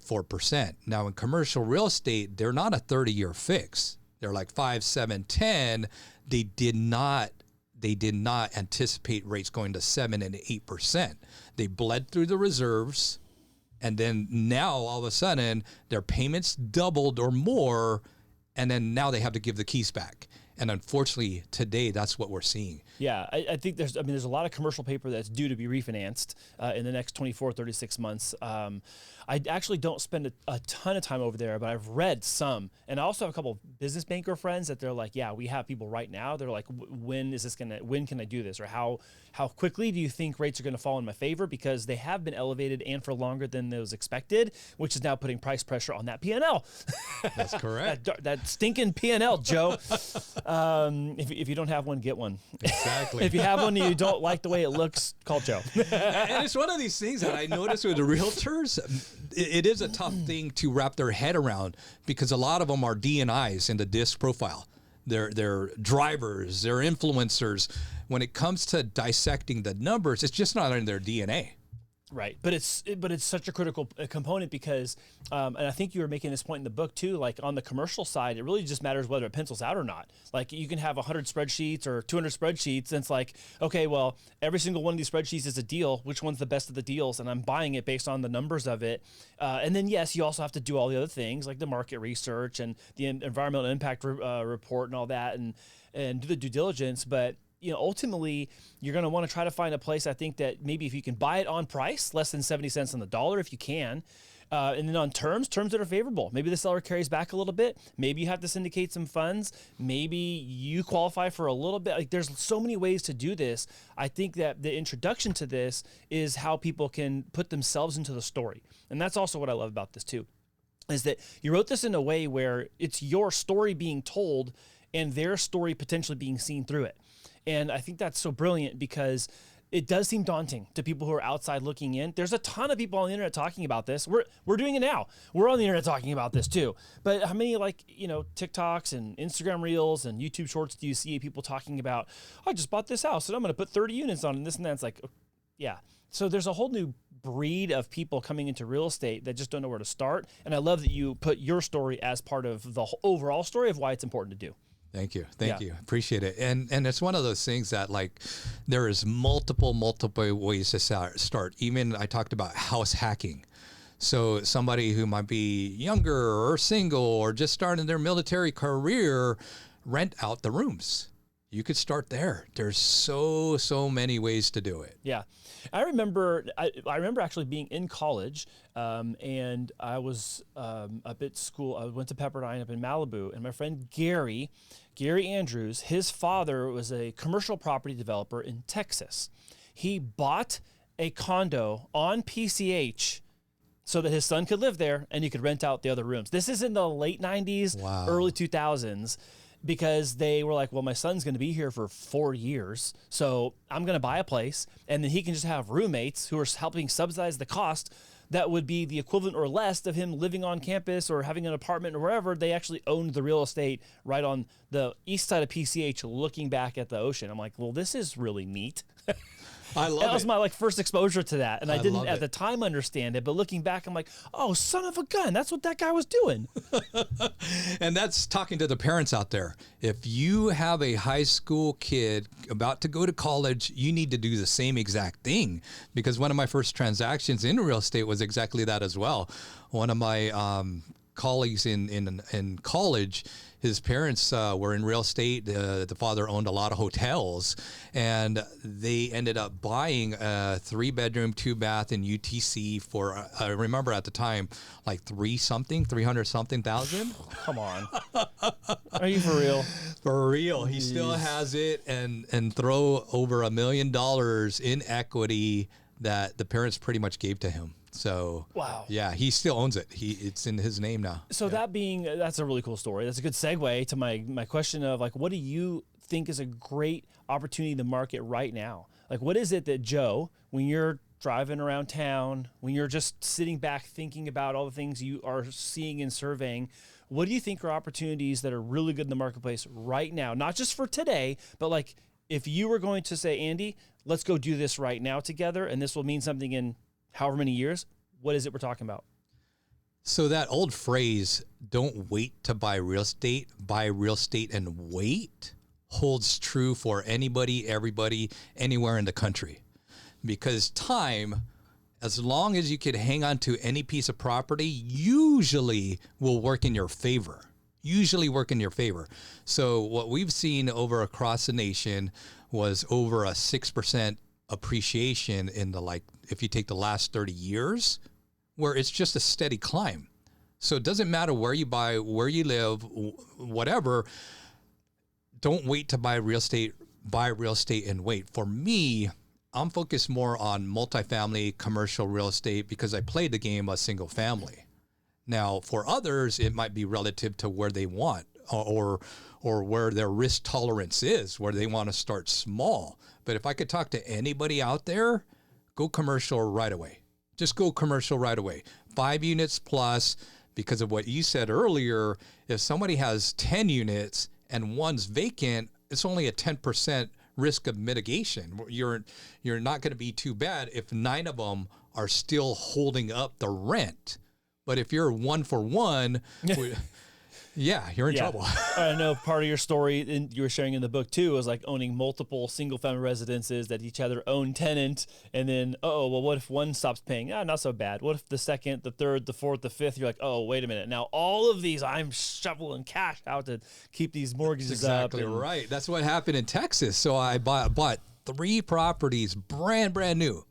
4%. Now in commercial real estate, they're not a 30-year fix. They're like 5, 7, 10. They did not anticipate rates going to 7 and 8%. They bled through the reserves. And then now all of a sudden their payments doubled or more, and then now they have to give the keys back. And unfortunately today that's what we're seeing. Yeah, I think there's a lot of commercial paper that's due to be refinanced in the next 24, 36 months. I actually don't spend a ton of time over there, but I've read some. And I also have a couple of business banker friends that they're like, yeah, we have people right now. They're like, when can I do this? Or how quickly do you think rates are going to fall in my favor? Because they have been elevated and for longer than was expected, which is now putting price pressure on that P&L. That's correct. that stinking P&L, Joe. If you don't have one, get one. Exactly. If you have one and you don't like the way it looks, call Joe. And it's one of these things that I notice with the realtors. It is a tough thing to wrap their head around because a lot of them are D&Is in the disc profile. They're drivers, they're influencers. When it comes to dissecting the numbers, it's just not in their DNA. Right, but it's such a critical component because, and I think you were making this point in the book too. Like on the commercial side, it really just matters whether it pencils out or not. Like you can have 100 spreadsheets or 200 spreadsheets, and it's like, okay, well, every single one of these spreadsheets is a deal. Which one's the best of the deals? And I'm buying it based on the numbers of it. And then yes, you also have to do all the other things like the market research and the environmental impact report and all that, and do the due diligence, but. Ultimately, you're going to want to try to find a place, I think, that maybe if you can buy it on price, less than 70 cents on the dollar, if you can, and then on terms that are favorable. Maybe the seller carries back a little bit. Maybe you have to syndicate some funds. Maybe you qualify for a little bit. Like there's so many ways to do this. I think that the introduction to this is how people can put themselves into the story. And that's also what I love about this too, is that you wrote this in a way where it's your story being told and their story potentially being seen through it. And I think that's so brilliant because it does seem daunting to people who are outside looking in. There's a ton of people on the internet talking about this. We're doing it now. We're on the internet talking about this too. But how many TikToks and Instagram Reels and YouTube Shorts do you see people talking about, I just bought this house and I'm going to put 30 units on it and this and that? It's like, yeah. So there's a whole new breed of people coming into real estate that just don't know where to start. And I love that you put your story as part of the overall story of why it's important to do. Thank you. Thank you. Appreciate it. And it's one of those things that like there is multiple ways to start. Even I talked about house hacking. So somebody who might be younger or single or just starting their military career, rent out the rooms. You could start there. There's so many ways to do it. Yeah. I remember actually being in college, and I was up at school. I went to Pepperdine up in Malibu, and my friend Gary Andrews, his father was a commercial property developer in Texas. He bought a condo on PCH so that his son could live there and he could rent out the other rooms. This is in the late 90s, early 2000s. Because they were like, well, my son's going to be here for 4 years, so I'm going to buy a place, and then he can just have roommates who are helping subsidize the cost that would be the equivalent or less of him living on campus or having an apartment or wherever. They actually owned the real estate right on the east side of PCH looking back at the ocean. I'm like, well, this is really neat. I love it. That was my first exposure to that, and I didn't at the time understand it. But looking back, I'm like, "Oh, son of a gun! That's what that guy was doing." And that's talking to the parents out there. If you have a high school kid about to go to college, you need to do the same exact thing. Because one of my first transactions in real estate was exactly that as well. One of my colleagues in college, his parents were in real estate. The father owned a lot of hotels, and they ended up buying a 3-bedroom, 2-bath in UTC for, I remember at the time, like 300-something thousand. Come on. Are you for real? For real. He still has it and throw over $1 million in equity that the parents pretty much gave to him. So, wow. Yeah, he still owns it. It's in his name now. So that's a really cool story. That's a good segue to my question of like, what do you think is a great opportunity in the market right now? Like, what is it that, Joe, when you're driving around town, when you're just sitting back thinking about all the things you are seeing and surveying, what do you think are opportunities that are really good in the marketplace right now? Not just for today, but like if you were going to say, Andy, let's go do this right now together, and this will mean something in however many years, what is it we're talking about? So that old phrase, don't wait to buy real estate and wait, holds true for anybody, everybody, anywhere in the country. Because time, as long as you could hang on to any piece of property, usually will work in your favor. So what we've seen over across the nation was over a 6% appreciation in if you take the last 30 years, where it's just a steady climb. So it doesn't matter where you buy, where you live, whatever. Don't wait to buy real estate and wait. For me, I'm focused more on multifamily commercial real estate because I played the game of single family. Now, for others, it might be relative to where they want or where their risk tolerance is, where they want to start small. But if I could talk to anybody out there, go commercial right away. Just go commercial right away. 5 units plus, because of what you said earlier, if somebody has 10 units and one's vacant, it's only a 10% risk of mitigation. You're not going to be too bad if 9 of them are still holding up the rent. But if you're 1 for 1, you're in trouble. I know part of your story you were sharing in the book too was like owning multiple single family residences that each had their own tenant, and then what if one stops paying? Not so bad. What if the second, the third, the fourth, the fifth? You're like, oh, wait a minute. Now all of these I'm shoveling cash out to keep these mortgages up. Exactly right. That's what happened in Texas. So I bought 3 properties, brand new.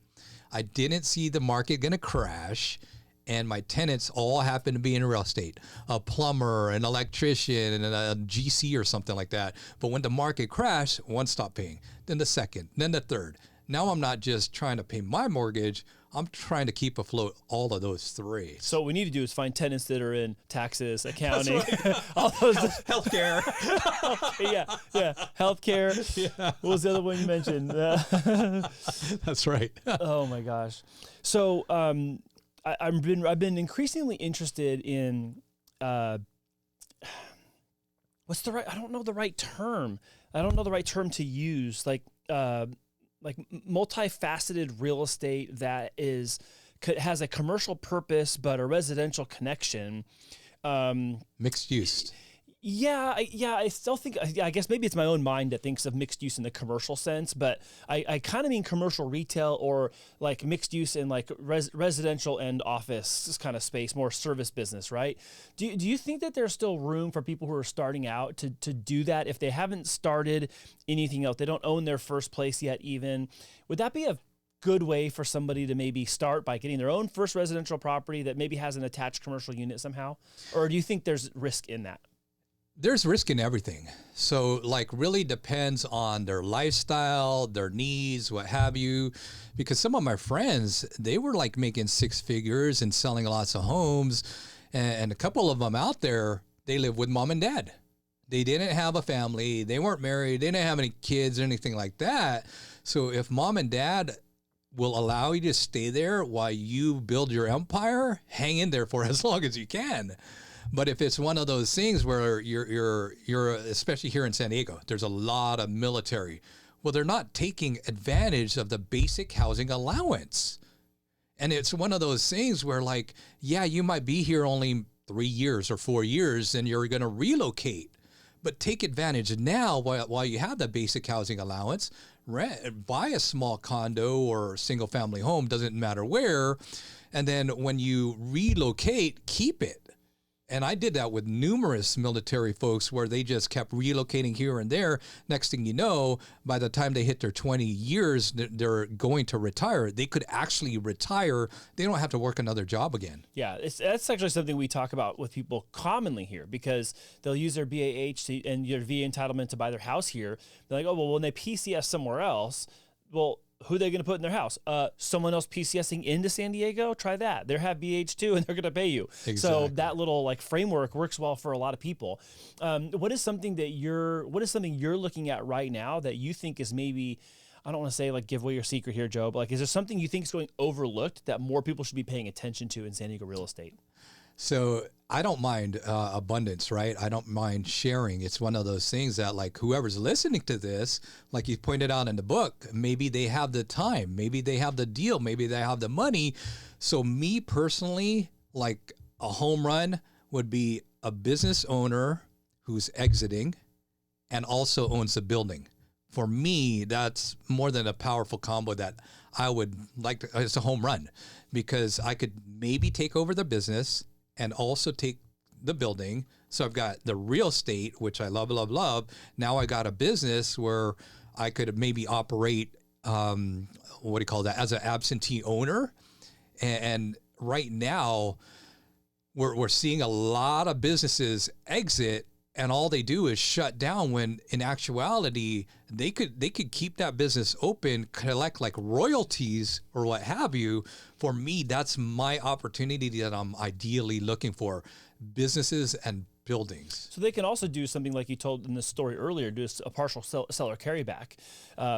I didn't see the market going to crash. And my tenants all happen to be in real estate, a plumber, an electrician, and a GC or something like that. But when the market crashed, one stopped paying, then the second, then the third. Now I'm not just trying to pay my mortgage, I'm trying to keep afloat all of those 3. So what we need to do is find tenants that are in taxes, accounting, right. all those healthcare. Healthcare. Yeah. What was the other one you mentioned? That's right. Oh my gosh. So I've been increasingly interested in what's the right? I don't know the right term. I don't know the right term to use. Like multifaceted real estate that has a commercial purpose but a residential connection. Mixed use. I still think, I guess maybe it's my own mind that thinks of mixed use in the commercial sense, but I kind of mean commercial retail or like mixed use in like residential and office kind of space, more service business, right? Do you think that there's still room for people who are starting out to do that if they haven't started anything else? They don't own their first place yet even. Would that be a good way for somebody to maybe start by getting their own first residential property that maybe has an attached commercial unit somehow? Or do you think there's risk in that? There's risk in everything. So like really depends on their lifestyle, their needs, what have you. Because some of my friends, they were like making six figures and selling lots of homes. And a couple of them out there, they live with mom and dad. They didn't have a family. They weren't married. They didn't have any kids or anything like that. So if mom and dad will allow you to stay there while you build your empire, hang in there for as long as you can. But if it's one of those things where you're especially here in San Diego, there's a lot of military. Well, they're not taking advantage of the basic housing allowance. And it's one of those things where like, yeah, you might be here only 3 years or 4 years and you're going to relocate, but take advantage now while you have the basic housing allowance, buy a small condo or single family home, doesn't matter where. And then when you relocate, keep it. And I did that with numerous military folks where they just kept relocating here and there. Next thing you know, by the time they hit their 20 years, they're going to retire. They could actually retire. They don't have to work another job again. Yeah, that's actually something we talk about with people commonly here because they'll use their BAH and your VA entitlement to buy their house here. They're like, oh, well, when they PCS somewhere else, well, who are they going to put in their house? Someone else PCSing into San Diego? Try that. They have BH too, and they're going to pay you. Exactly. So that little like framework works well for a lot of people. What is something you're looking at right now that you think is maybe, I don't want to say like give away your secret here, Joe, but like, is there something you think is going overlooked that more people should be paying attention to in San Diego real estate? So I don't mind abundance, right? I don't mind sharing. It's one of those things that like whoever's listening to this, like you pointed out in the book, maybe they have the time, maybe they have the deal, maybe they have the money. So me personally, like a home run would be a business owner who's exiting and also owns the building. For me, that's more than a powerful combo that I would like to, it's a home run because I could maybe take over the business and also take the building. So I've got the real estate, which I love, love, love. Now I got a business where I could maybe operate, as an absentee owner. And right now we're seeing a lot of businesses exit and all they do is shut down when in actuality, they could keep that business open, collect like royalties or what have you. For me, that's my opportunity that I'm ideally looking for, businesses and buildings. So they can also do something like you told in the story earlier, do a partial seller carryback,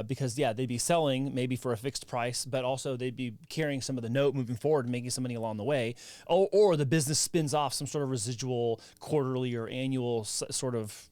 because yeah, they'd be selling maybe for a fixed price, but also they'd be carrying some of the note moving forward and making some money along the way. Or the business spins off some sort of residual quarterly or annual sort of,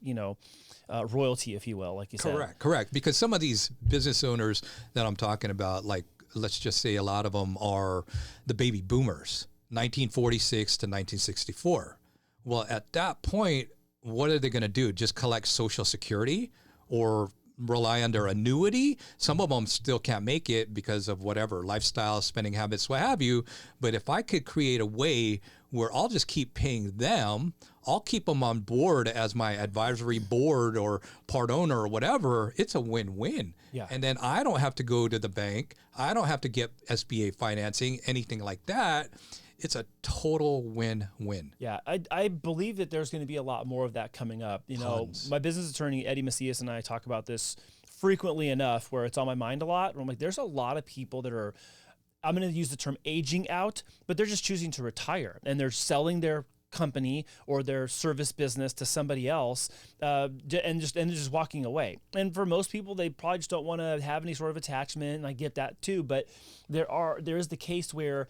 royalty, if you will, like you said. Correct. Because some of these business owners that I'm talking about, like, let's just say a lot of them are the baby boomers, 1946 to 1964. Well, at that point, what are they going to do? Just collect Social Security or rely on their annuity? Some of them still can't make it because of whatever, lifestyle, spending habits, what have you. But if I could create a way where I'll just keep paying them, I'll keep them on board as my advisory board or part owner or whatever, it's a win-win. Yeah. And then I don't have to go to the bank. I don't have to get SBA financing, anything like that. It's a total win-win. Yeah, I believe that there's going to be a lot more of that coming up. Tons. My business attorney, Eddie Macias, and I talk about this frequently enough where it's on my mind a lot. I'm like, there's a lot of people that are, I'm going to use the term aging out, but they're just choosing to retire and they're selling their company or their service business to somebody else and just walking away. And for most people, they probably just don't want to have any sort of attachment, and I get that too. But there is the case where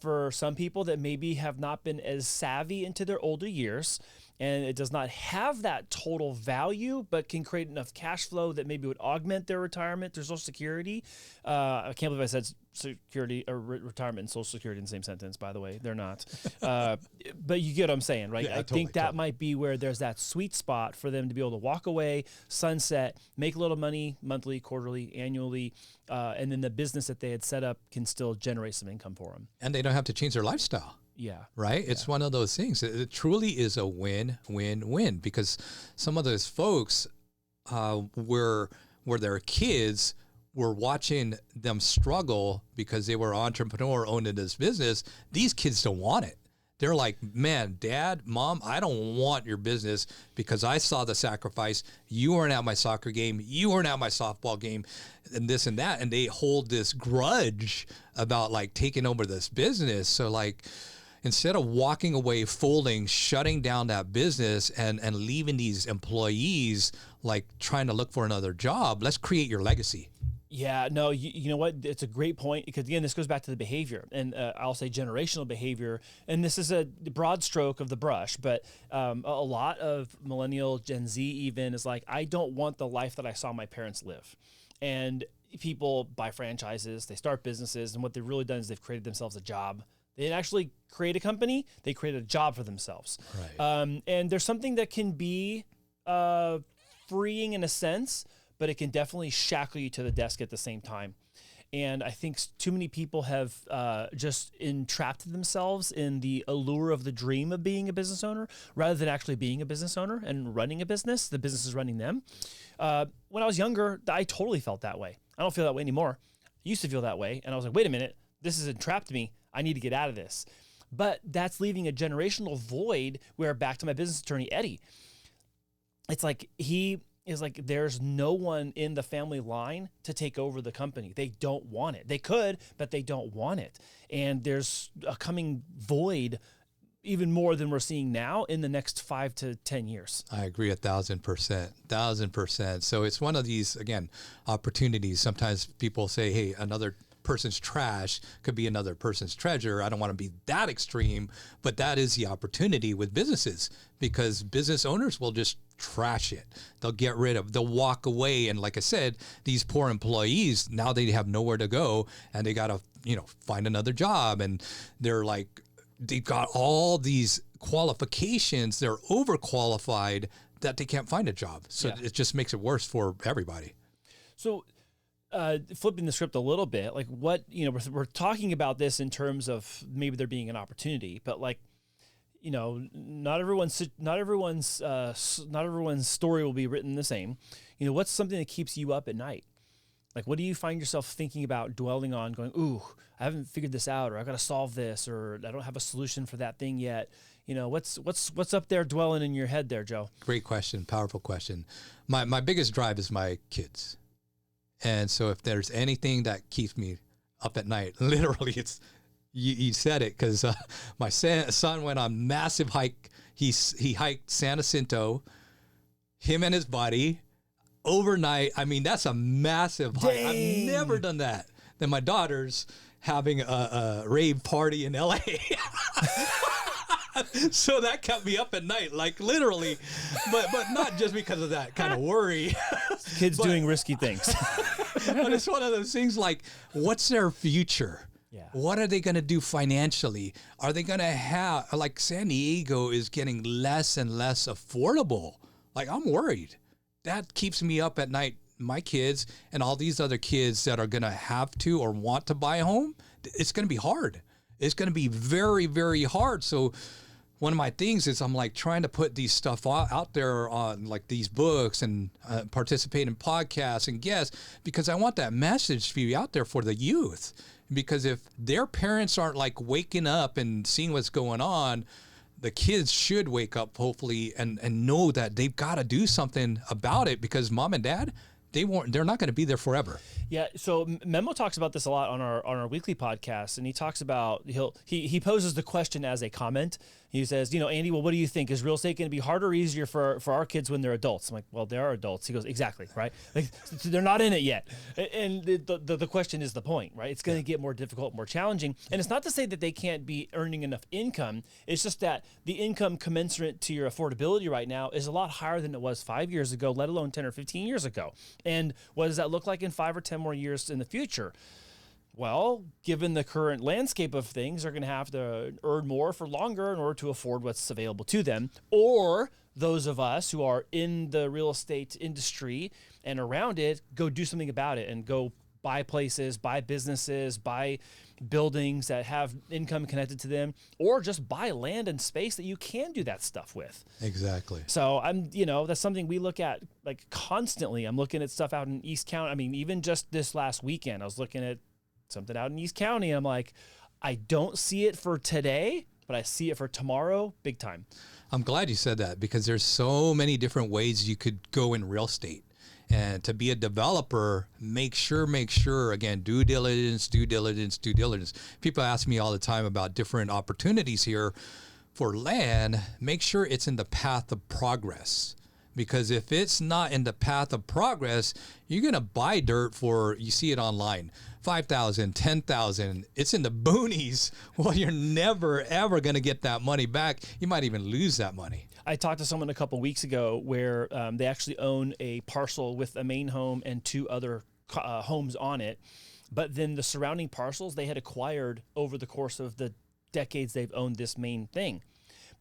for some people that maybe have not been as savvy into their older years and it does not have that total value, but can create enough cash flow that maybe would augment their retirement, their Social Security. I can't believe I said security or retirement and Social Security in the same sentence, by the way. They're not. But you get what I'm saying, right? Yeah, I think that might be where there's that sweet spot for them to be able to walk away, sunset, make a little money monthly, quarterly, annually, and then the business that they had set up can still generate some income for them. And they don't have to change their lifestyle. Yeah. Right? It's one of those things. It truly is a win-win-win, because some of those folks where their kids were watching them struggle because they were entrepreneur owning this business. These kids don't want it. They're like, man, Dad, Mom, I don't want your business because I saw the sacrifice. You weren't at my soccer game. You weren't at my softball game, and this and that. And they hold this grudge about like taking over this business. So like, instead of walking away, folding, shutting down that business and leaving these employees like trying to look for another job, let's create your legacy. Yeah, no, you know what? It's a great point, because again, this goes back to the behavior, and I'll say generational behavior. And this is a broad stroke of the brush, but a lot of millennial, Gen Z even is like, I don't want the life that I saw my parents live. And people buy franchises, they start businesses, and what they've really done is they've created themselves a job. They didn't actually create a company, they created a job for themselves. Right. And there's something that can be freeing in a sense, but it can definitely shackle you to the desk at the same time. And I think too many people have just entrapped themselves in the allure of the dream of being a business owner rather than actually being a business owner and running a business. The business is running them. When I was younger, I totally felt that way. I don't feel that way anymore. I used to feel that way. And I was like, wait a minute, this has entrapped me. I need to get out of this. But that's leaving a generational void where, back to my business attorney, Eddie, it's like he is like, there's no one in the family line to take over the company. They don't want it. They could, but they don't want it. And there's a coming void even more than we're seeing now in the next 5 to 10 years. I agree 1,000%. So it's one of these, again, opportunities. Sometimes people say, hey, another person's trash could be another person's treasure. I don't want to be that extreme, but that is the opportunity with businesses, because business owners will just trash it. They'll get rid of, they'll walk away. And like I said, these poor employees, now they have nowhere to go and they got to, find another job. And they're like, they've got all these qualifications. They're overqualified that they can't find a job. So it just makes it worse for everybody. So flipping the script a little bit, like what, we're talking about this in terms of maybe there being an opportunity, but like, not everyone's story will be written the same. What's something that keeps you up at night? Like, what do you find yourself thinking about, dwelling on, going, ooh, I haven't figured this out, or I've got to solve this, or I don't have a solution for that thing yet. What's up there dwelling in your head there, Joe? Great question. Powerful question. My biggest drive is my kids. And so if there's anything that keeps me up at night, literally it's, you said it, because my son went on massive hike. He hiked San Jacinto, him and his buddy, overnight. I mean, that's a massive hike. I've never done that. Then my daughter's having a rave party in LA. So that kept me up at night, like literally, but not just because of that kind of worry. Kids doing risky things. But it's one of those things like, what's their future? Yeah. What are they going to do financially? Are they going to have, like, San Diego is getting less and less affordable. Like, I'm worried. That keeps me up at night. My kids and all these other kids that are going to have to or want to buy a home, it's going to be hard. It's going to be very, very hard. So one of my things is I'm like trying to put these stuff out there on like these books and participate in podcasts and guests, because I want that message to be out there for the youth. Because if their parents aren't like waking up and seeing what's going on, the kids should wake up hopefully and know that they've got to do something about it, because mom and dad, they're not going to be there forever. Yeah, so Memo talks about this a lot on our weekly podcast, and he talks about he poses the question as a comment. He says, Andy, well, what do you think? Is real estate going to be harder or easier for our kids when they're adults? I'm like, well, they are adults. He goes, exactly, right? Like, they're not in it yet. And the question is the point, right? It's going to get more difficult, more challenging. And it's not to say that they can't be earning enough income. It's just that the income commensurate to your affordability right now is a lot higher than it was 5 years ago, let alone 10 or 15 years ago. And what does that look like in 5 or 10 more years in the future? Well, given the current landscape of things, they're going to have to earn more for longer in order to afford what's available to them. Or those of us who are in the real estate industry and around it, go do something about it and go buy places, buy businesses, buy buildings that have income connected to them, or just buy land and space that you can do that stuff with. Exactly. So that's something we look at like constantly. I'm looking at stuff out in East County. I mean, even just this last weekend, I was looking at something out in East County. I'm like, I don't see it for today, but I see it for tomorrow, big time. I'm glad you said that, because there's so many different ways you could go in real estate. And to be a developer, make sure, again, due diligence. People ask me all the time about different opportunities here for land. Make sure it's in the path of progress. Because if it's not in the path of progress, you're going to buy dirt for, you see it online, $5,000, $10,000. It's in the boonies. Well, you're never, ever going to get that money back. You might even lose that money. I talked to someone a couple of weeks ago where they actually own a parcel with a main home and 2 other homes on it. But then the surrounding parcels they had acquired over the course of the decades they've owned this main thing.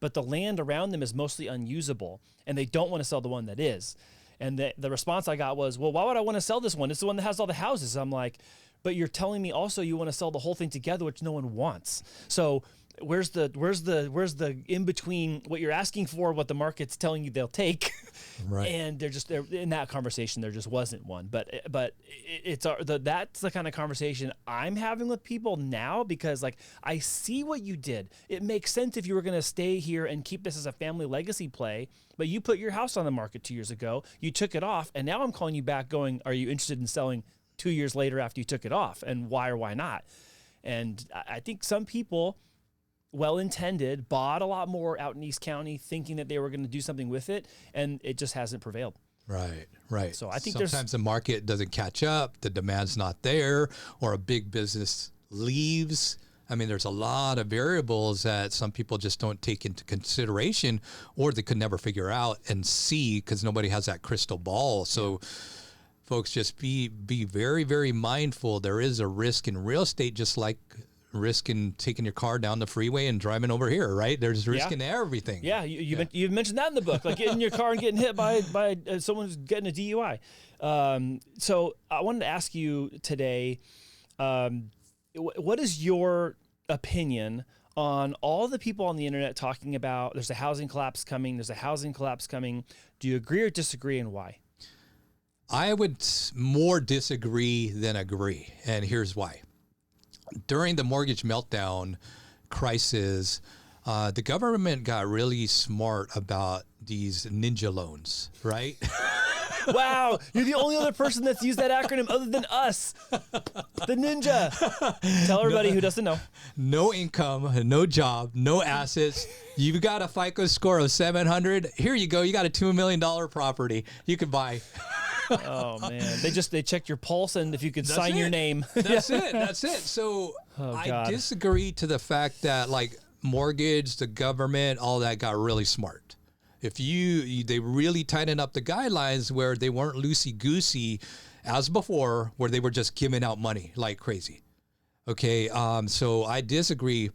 But the land around them is mostly unusable, and they don't want to sell the one that is. And the response I got was, well, why would I want to sell this one? It's the one that has all the houses. I'm like, but you're telling me also you want to sell the whole thing together, which no one wants. So where's the in between what you're asking for, what the market's telling you they'll take, right? And they're in that conversation. There just wasn't one. But that's the kind of conversation I'm having with people now, because like I see what you did. It makes sense if you were going to stay here and keep this as a family legacy play. But you put your house on the market 2 years ago. You took it off, and now I'm calling you back, going, "Are you interested in selling 2 years later after you took it off? And why or why not?" And I think some people, well-intended, bought a lot more out in East County thinking that they were going to do something with it, and it just hasn't prevailed. Right. So I think sometimes the market doesn't catch up, the demand's not there, or a big business leaves. I mean, there's a lot of variables that some people just don't take into consideration, or they could never figure out and see, because nobody has that crystal ball. So folks, just be very, very mindful. There is a risk in real estate, just like risk in taking your car down the freeway and driving over here, right? There's risk in everything. Yeah, you've mentioned that in the book, like getting in your car and getting hit by someone who's getting a DUI. So I wanted to ask you today, what is your opinion on all the people on the internet talking about there's a housing collapse coming, Do you agree or disagree, and why? I would more disagree than agree, and here's why. During the mortgage meltdown crisis, the government got really smart about these ninja loans, right? Wow, you're the only other person that's used that acronym other than us. The ninja. Tell everybody who doesn't know. No income, no job, no assets. You've got a FICO score of 700. Here you go. You got a $2 million property you could buy. Oh man, they checked your pulse, and if you could sign your name. That's it. So I disagree to the fact that like mortgage, the government, all that got really smart. If they really tightened up the guidelines where they weren't loosey-goosey as before, where they were just giving out money like crazy. Okay, so I disagree.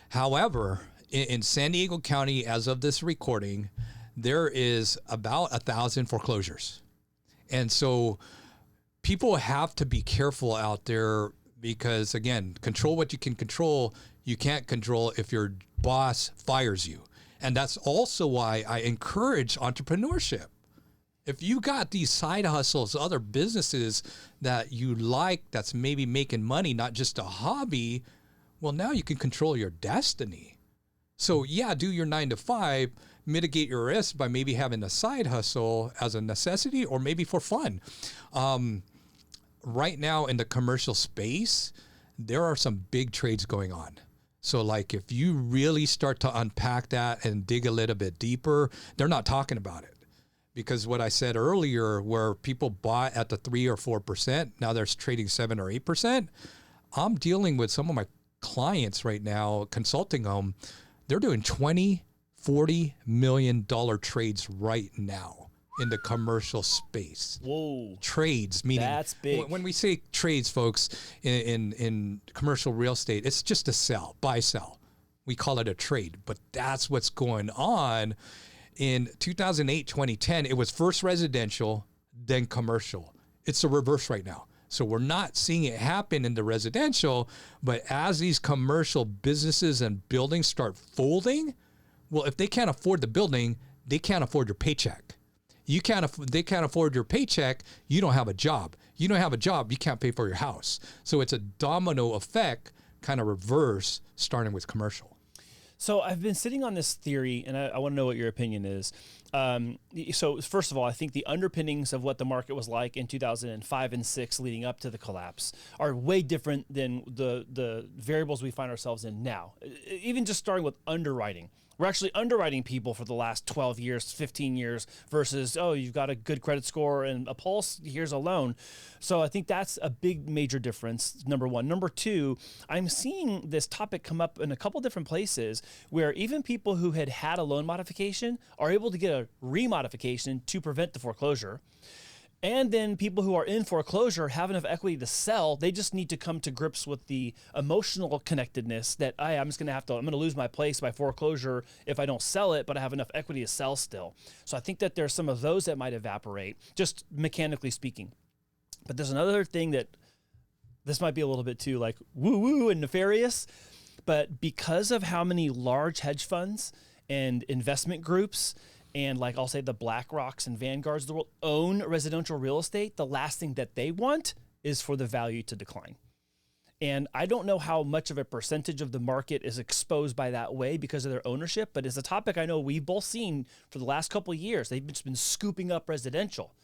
However, in San Diego County, as of this recording, there is about 1,000 foreclosures. And so people have to be careful out there because, again, control what you can control. You can't control if your boss fires you. And that's also why I encourage entrepreneurship. If you got these side hustles, other businesses that you like, that's maybe making money, not just a hobby, well, now you can control your destiny. So yeah, do your 9 to 5, mitigate your risk by maybe having a side hustle as a necessity or maybe for fun. Right now in the commercial space, there are some big trades going on. So like if you really start to unpack that and dig a little bit deeper, they're not talking about it. Because what I said earlier, where people bought at the 3 or 4%, now they're trading 7 or 8%. I'm dealing with some of my clients right now, consulting them. They're doing $20, $40 million trades right now in the commercial space. Whoa. Trades, meaning that's big. When we say trades, folks, in commercial real estate, it's just a sell, buy, sell. We call it a trade, but that's what's going on. In 2008, 2010, it was first residential, then commercial. It's the reverse right now. So we're not seeing it happen in the residential, but as these commercial businesses and buildings start folding, well, if they can't afford the building, they can't afford your paycheck. They can't afford your paycheck, you don't have a job. You don't have a job, you can't pay for your house. So it's a domino effect, kind of reverse, starting with commercial. So I've been sitting on this theory, and I want to know what your opinion is. So first of all, I think the underpinnings of what the market was like in 2005 and 6 leading up to the collapse are way different than the variables we find ourselves in now. Even just starting with underwriting. We're actually underwriting people for the last 12 years, 15 years versus, oh, you've got a good credit score and a pulse, here's a loan. So I think that's a big major difference, number one. Number two, I'm seeing this topic come up in a couple different places where even people who had a loan modification are able to get a remodification to prevent the foreclosure. And then people who are in foreclosure have enough equity to sell. They just need to come to grips with the emotional connectedness that I'm going to lose my place by foreclosure if I don't sell it, but I have enough equity to sell still. So I think that there's some of those that might evaporate, just mechanically speaking. But there's another thing that this might be a little bit too like woo-woo and nefarious, but because of how many large hedge funds and investment groups and like I'll say the BlackRocks and Vanguards of the world own residential real estate, the last thing that they want is for the value to decline. And I don't know how much of a percentage of the market is exposed by that way because of their ownership, but it's a topic I know we've both seen for the last couple of years. They've just been scooping up residential.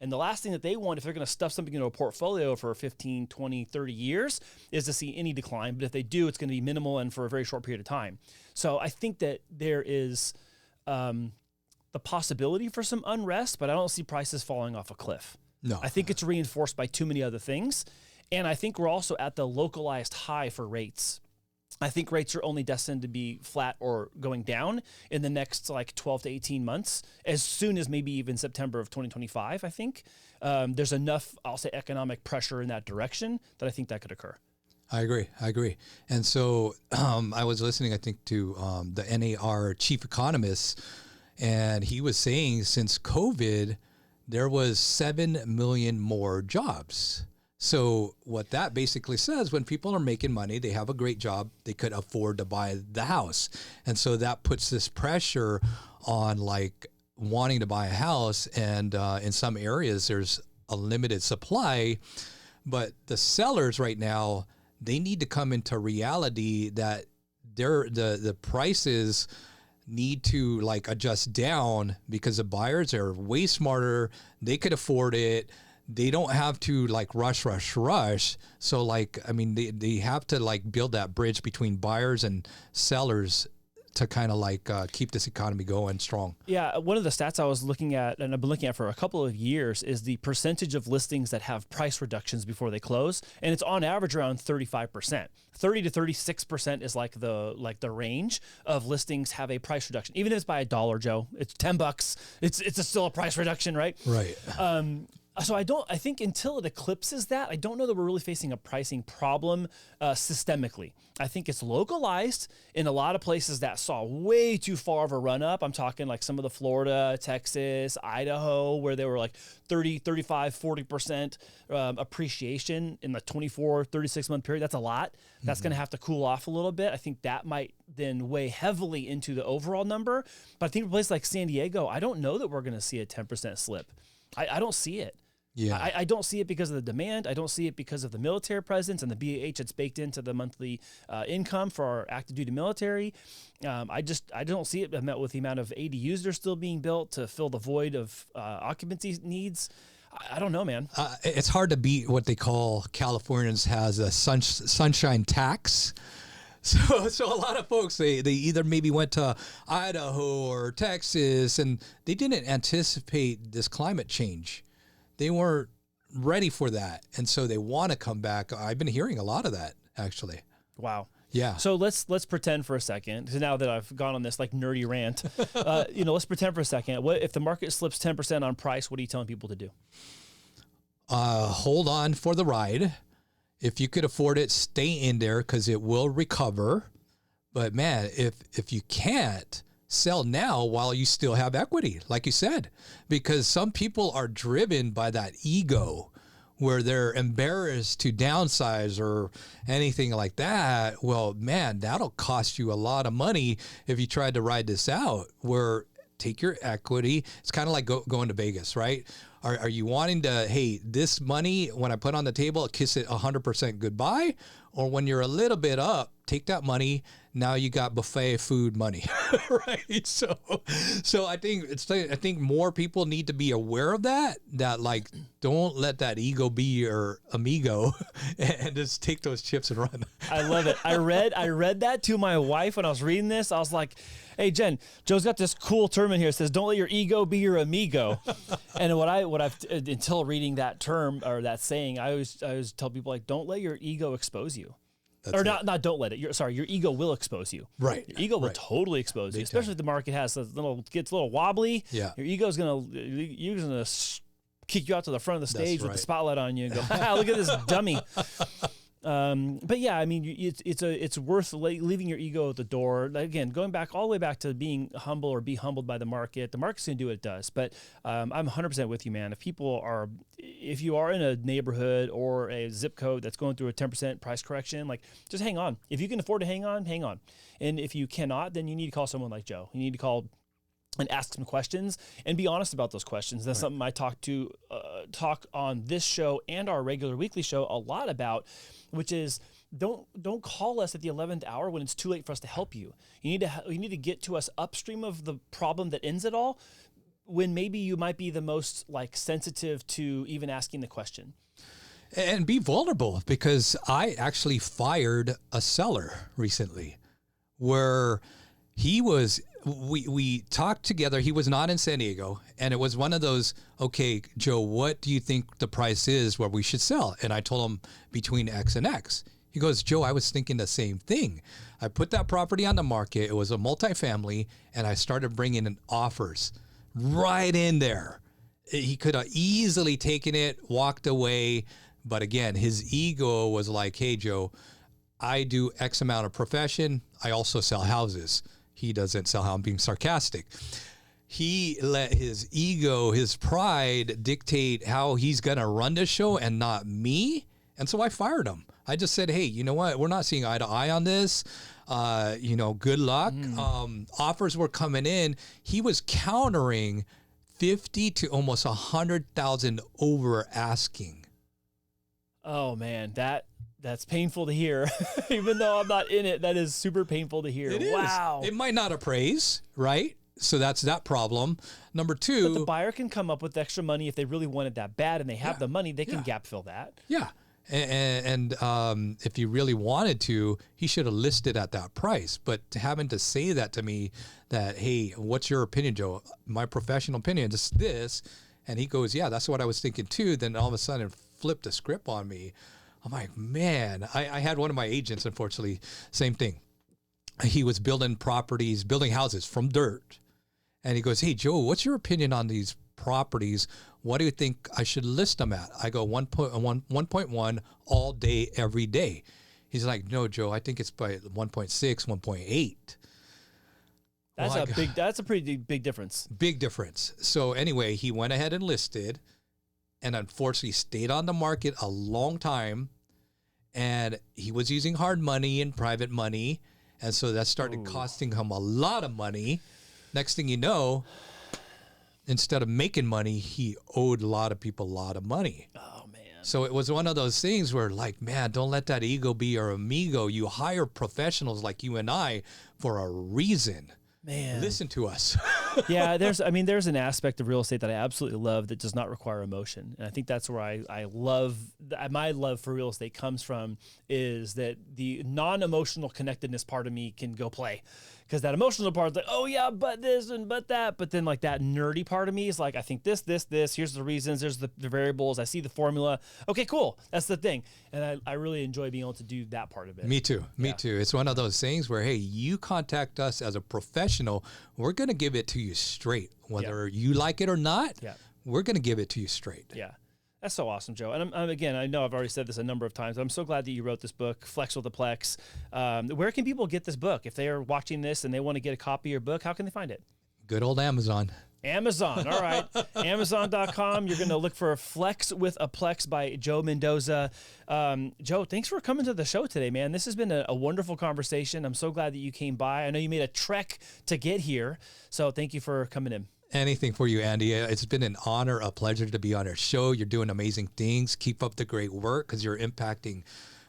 And the last thing that they want, if they're going to stuff something into a portfolio for 15, 20, 30 years, is to see any decline. But if they do, it's going to be minimal and for a very short period of time. So I think that there is the possibility for some unrest, but I don't see prices falling off a cliff. No. I think it's reinforced by too many other things. And I think we're also at the localized high for rates. I think rates are only destined to be flat or going down in the next like 12 to 18 months, as soon as maybe even September of 2025, I think. There's enough, I'll say, economic pressure in that direction that I think that could occur. I agree. And so I was listening, I think, to the NAR chief economist, and he was saying since COVID, there was 7 million more jobs. So what that basically says, when people are making money, they have a great job, they could afford to buy the house. And so that puts this pressure on like wanting to buy a house. And in some areas, there's a limited supply. But the sellers right now, they need to come into reality that the prices need to like adjust down because the buyers are way smarter. They could afford it. They don't have to like rush. So like, I mean, they have to like build that bridge between buyers and sellers to kind of like keep this economy going strong. Yeah. One of the stats I was looking at, and I've been looking at for a couple of years, is the percentage of listings that have price reductions before they close. And it's on average around 35%. 30 to 36% is like the range of listings have a price reduction. Even if it's by $1, Joe, it's $10. It's still a price reduction, right? Right. So I think until it eclipses that, I don't know that we're really facing a pricing problem systemically. I think it's localized in a lot of places that saw way too far of a run up. I'm talking like some of the Florida, Texas, Idaho, where they were like 30, 35, 40% appreciation in the 24, 36 month period. That's a lot. That's going to have to cool off a little bit. I think that might then weigh heavily into the overall number. But I think a place like San Diego, I don't know that we're going to see a 10% slip. I don't see it. Yeah. I don't see it because of the demand. I don't see it because of the military presence and the BAH that's baked into the monthly income for our active duty military. I don't see it met with the amount of ADUs that are still being built to fill the void of occupancy needs. I don't know, man. It's hard to beat what they call Californians has a sunshine tax. So a lot of folks, they either maybe went to Idaho or Texas and they didn't anticipate this climate change. They weren't ready for that. And so they want to come back. I've been hearing a lot of that, actually. Wow. Yeah. So let's pretend for a second. So now that I've gone on this like nerdy rant, let's pretend for a second. What if the market slips 10% on price? What are you telling people to do? Hold on for the ride. If you could afford it, stay in there because it will recover. But man, if you can't, sell now while you still have equity, like you said, because some people are driven by that ego where they're embarrassed to downsize or anything like that. Well, man, that'll cost you a lot of money if you tried to ride this out, where take your equity. It's kind of like going to Vegas, right? Are you wanting to, hey, this money, when I put on the table, kiss it 100% goodbye? Or when you're a little bit up, take that money. Now you got buffet food money, right? So I think more people need to be aware of that like, don't let that ego be your amigo and just take those chips and run. I love it. I read that to my wife when I was reading this. I was like, hey, Jen, Joe's got this cool term in here. It says, don't let your ego be your amigo. And what I've until reading that term or that saying, I always tell people, like, don't let your ego expose you. That's not don't let it. Your ego will expose you. Right. Your ego will totally expose you, especially if the market gets a little wobbly. Yeah. Your ego's gonna kick you out to the front of the stage with the spotlight on you and go, look at this dummy. But yeah, I mean, it's worth leaving your ego at the door. Again, going back all the way back to being humble or be humbled by the market. The market's gonna do what it does. But I'm 100% with you, man. If you are in a neighborhood or a zip code that's going through a 10% price correction, like, just hang on. If you can afford to hang on, hang on. And if you cannot, then you need to call someone like Joe. You need to call and ask some questions and be honest about those questions. That's something I talk on this show and our regular weekly show a lot about, which is don't call us at the 11th hour when it's too late for us to help you. You need to get to us upstream of the problem that ends it all, when maybe you might be the most like sensitive to even asking the question. And be vulnerable, because I actually fired a seller recently where we talked together. He was not in San Diego, and it was one of those, okay, Joe, what do you think the price is where we should sell? And I told him between X and X. He goes, Joe, I was thinking the same thing. I put that property on the market. It was a multifamily, and I started bringing in offers right in there. He could have easily taken it, walked away. But again, his ego was like, hey, Joe, I do X amount of profession. I also sell houses. He doesn't sell how I'm being sarcastic. He let his ego, his pride dictate how he's going to run the show and not me. And so I fired him. I just said, hey, you know what? We're not seeing eye to eye on this. Good luck. Offers were coming in. He was countering 50 to almost 100,000 over asking. Oh man, that's painful to hear. Even though I'm not in it, that is super painful to hear. Wow. It might not appraise, right? So that's that problem. Number two. But the buyer can come up with extra money if they really want it that bad and they have the money, they can gap fill that. Yeah. And if he really wanted to, he should have listed at that price. But having to say that to me, that, hey, what's your opinion, Joe? My professional opinion is this. And he goes, yeah, that's what I was thinking too. Then all of a sudden flipped the script on me. I'm like, man, I had one of my agents, unfortunately, same thing. He was building houses from dirt. And he goes, hey, Joe, what's your opinion on these properties? What do you think I should list them at? I go 1.1 all day, every day. He's like, no, Joe, I think it's by 1.6, 1.8. That's a pretty big difference. Big difference. So anyway, he went ahead and listed, and unfortunately stayed on the market a long time. And he was using hard money and private money. And so that started costing him a lot of money. Next thing you know, instead of making money, he owed a lot of people a lot of money. Oh, man. So it was one of those things where, like, man, don't let that ego be your amigo. You hire professionals like you and I for a reason. Man, listen to us. Yeah, there's an aspect of real estate that I absolutely love that does not require emotion. And I think that's where I love, my love for real estate comes from, is that the non-emotional connectedness part of me can go play. Because that emotional part is like, oh yeah, but this and but that. But then like that nerdy part of me is like, I think this, here's the reasons, there's the variables, I see the formula. Okay, cool. That's the thing. And I really enjoy being able to do that part of it. Me too. Me too. It's one of those things where, hey, you contact us as a professional, we're going to give it to you straight. Whether you like it or not, we're going to give it to you straight. Yeah. That's so awesome, Joe. And again, I know I've already said this a number of times, but I'm so glad that you wrote this book, Flex with the Plex. Where can people get this book? If they are watching this and they want to get a copy of your book, how can they find it? Good old Amazon. Amazon. All right. Amazon.com. You're going to look for Flex with a Plex by Joe Mendoza. Joe, thanks for coming to the show today, man. This has been a wonderful conversation. I'm so glad that you came by. I know you made a trek to get here, so thank you for coming in. Anything for you, Andy. It's been an honor, a pleasure to be on our show. You're doing amazing things. Keep up the great work, because you're impacting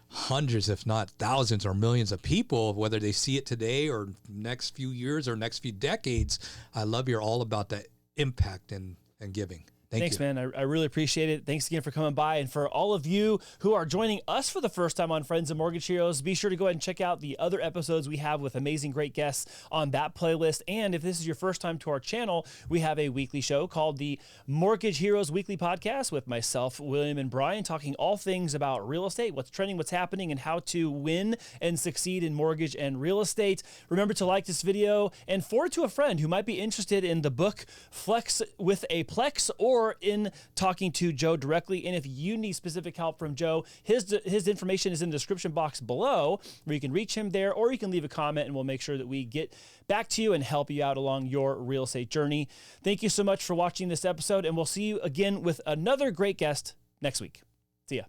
hundreds, if not thousands or millions of people, whether they see it today or next few years or next few decades. I love you're all about that impact and giving. Thanks, man. I really appreciate it. Thanks again for coming by. And for all of you who are joining us for the first time on Friends of Mortgage Heroes, be sure to go ahead and check out the other episodes we have with amazing, great guests on that playlist. And if this is your first time to our channel, we have a weekly show called the Mortgage Heroes Weekly Podcast with myself, William, and Brian, talking all things about real estate, what's trending, what's happening, and how to win and succeed in mortgage and real estate. Remember to like this video and forward to a friend who might be interested in the book Flex with a Plex, or in talking to Joe directly. And if you need specific help from Joe, his information is in the description box below, where you can reach him there, or you can leave a comment and we'll make sure that we get back to you and help you out along your real estate journey. Thank you so much for watching this episode, and we'll see you again with another great guest next week. See ya.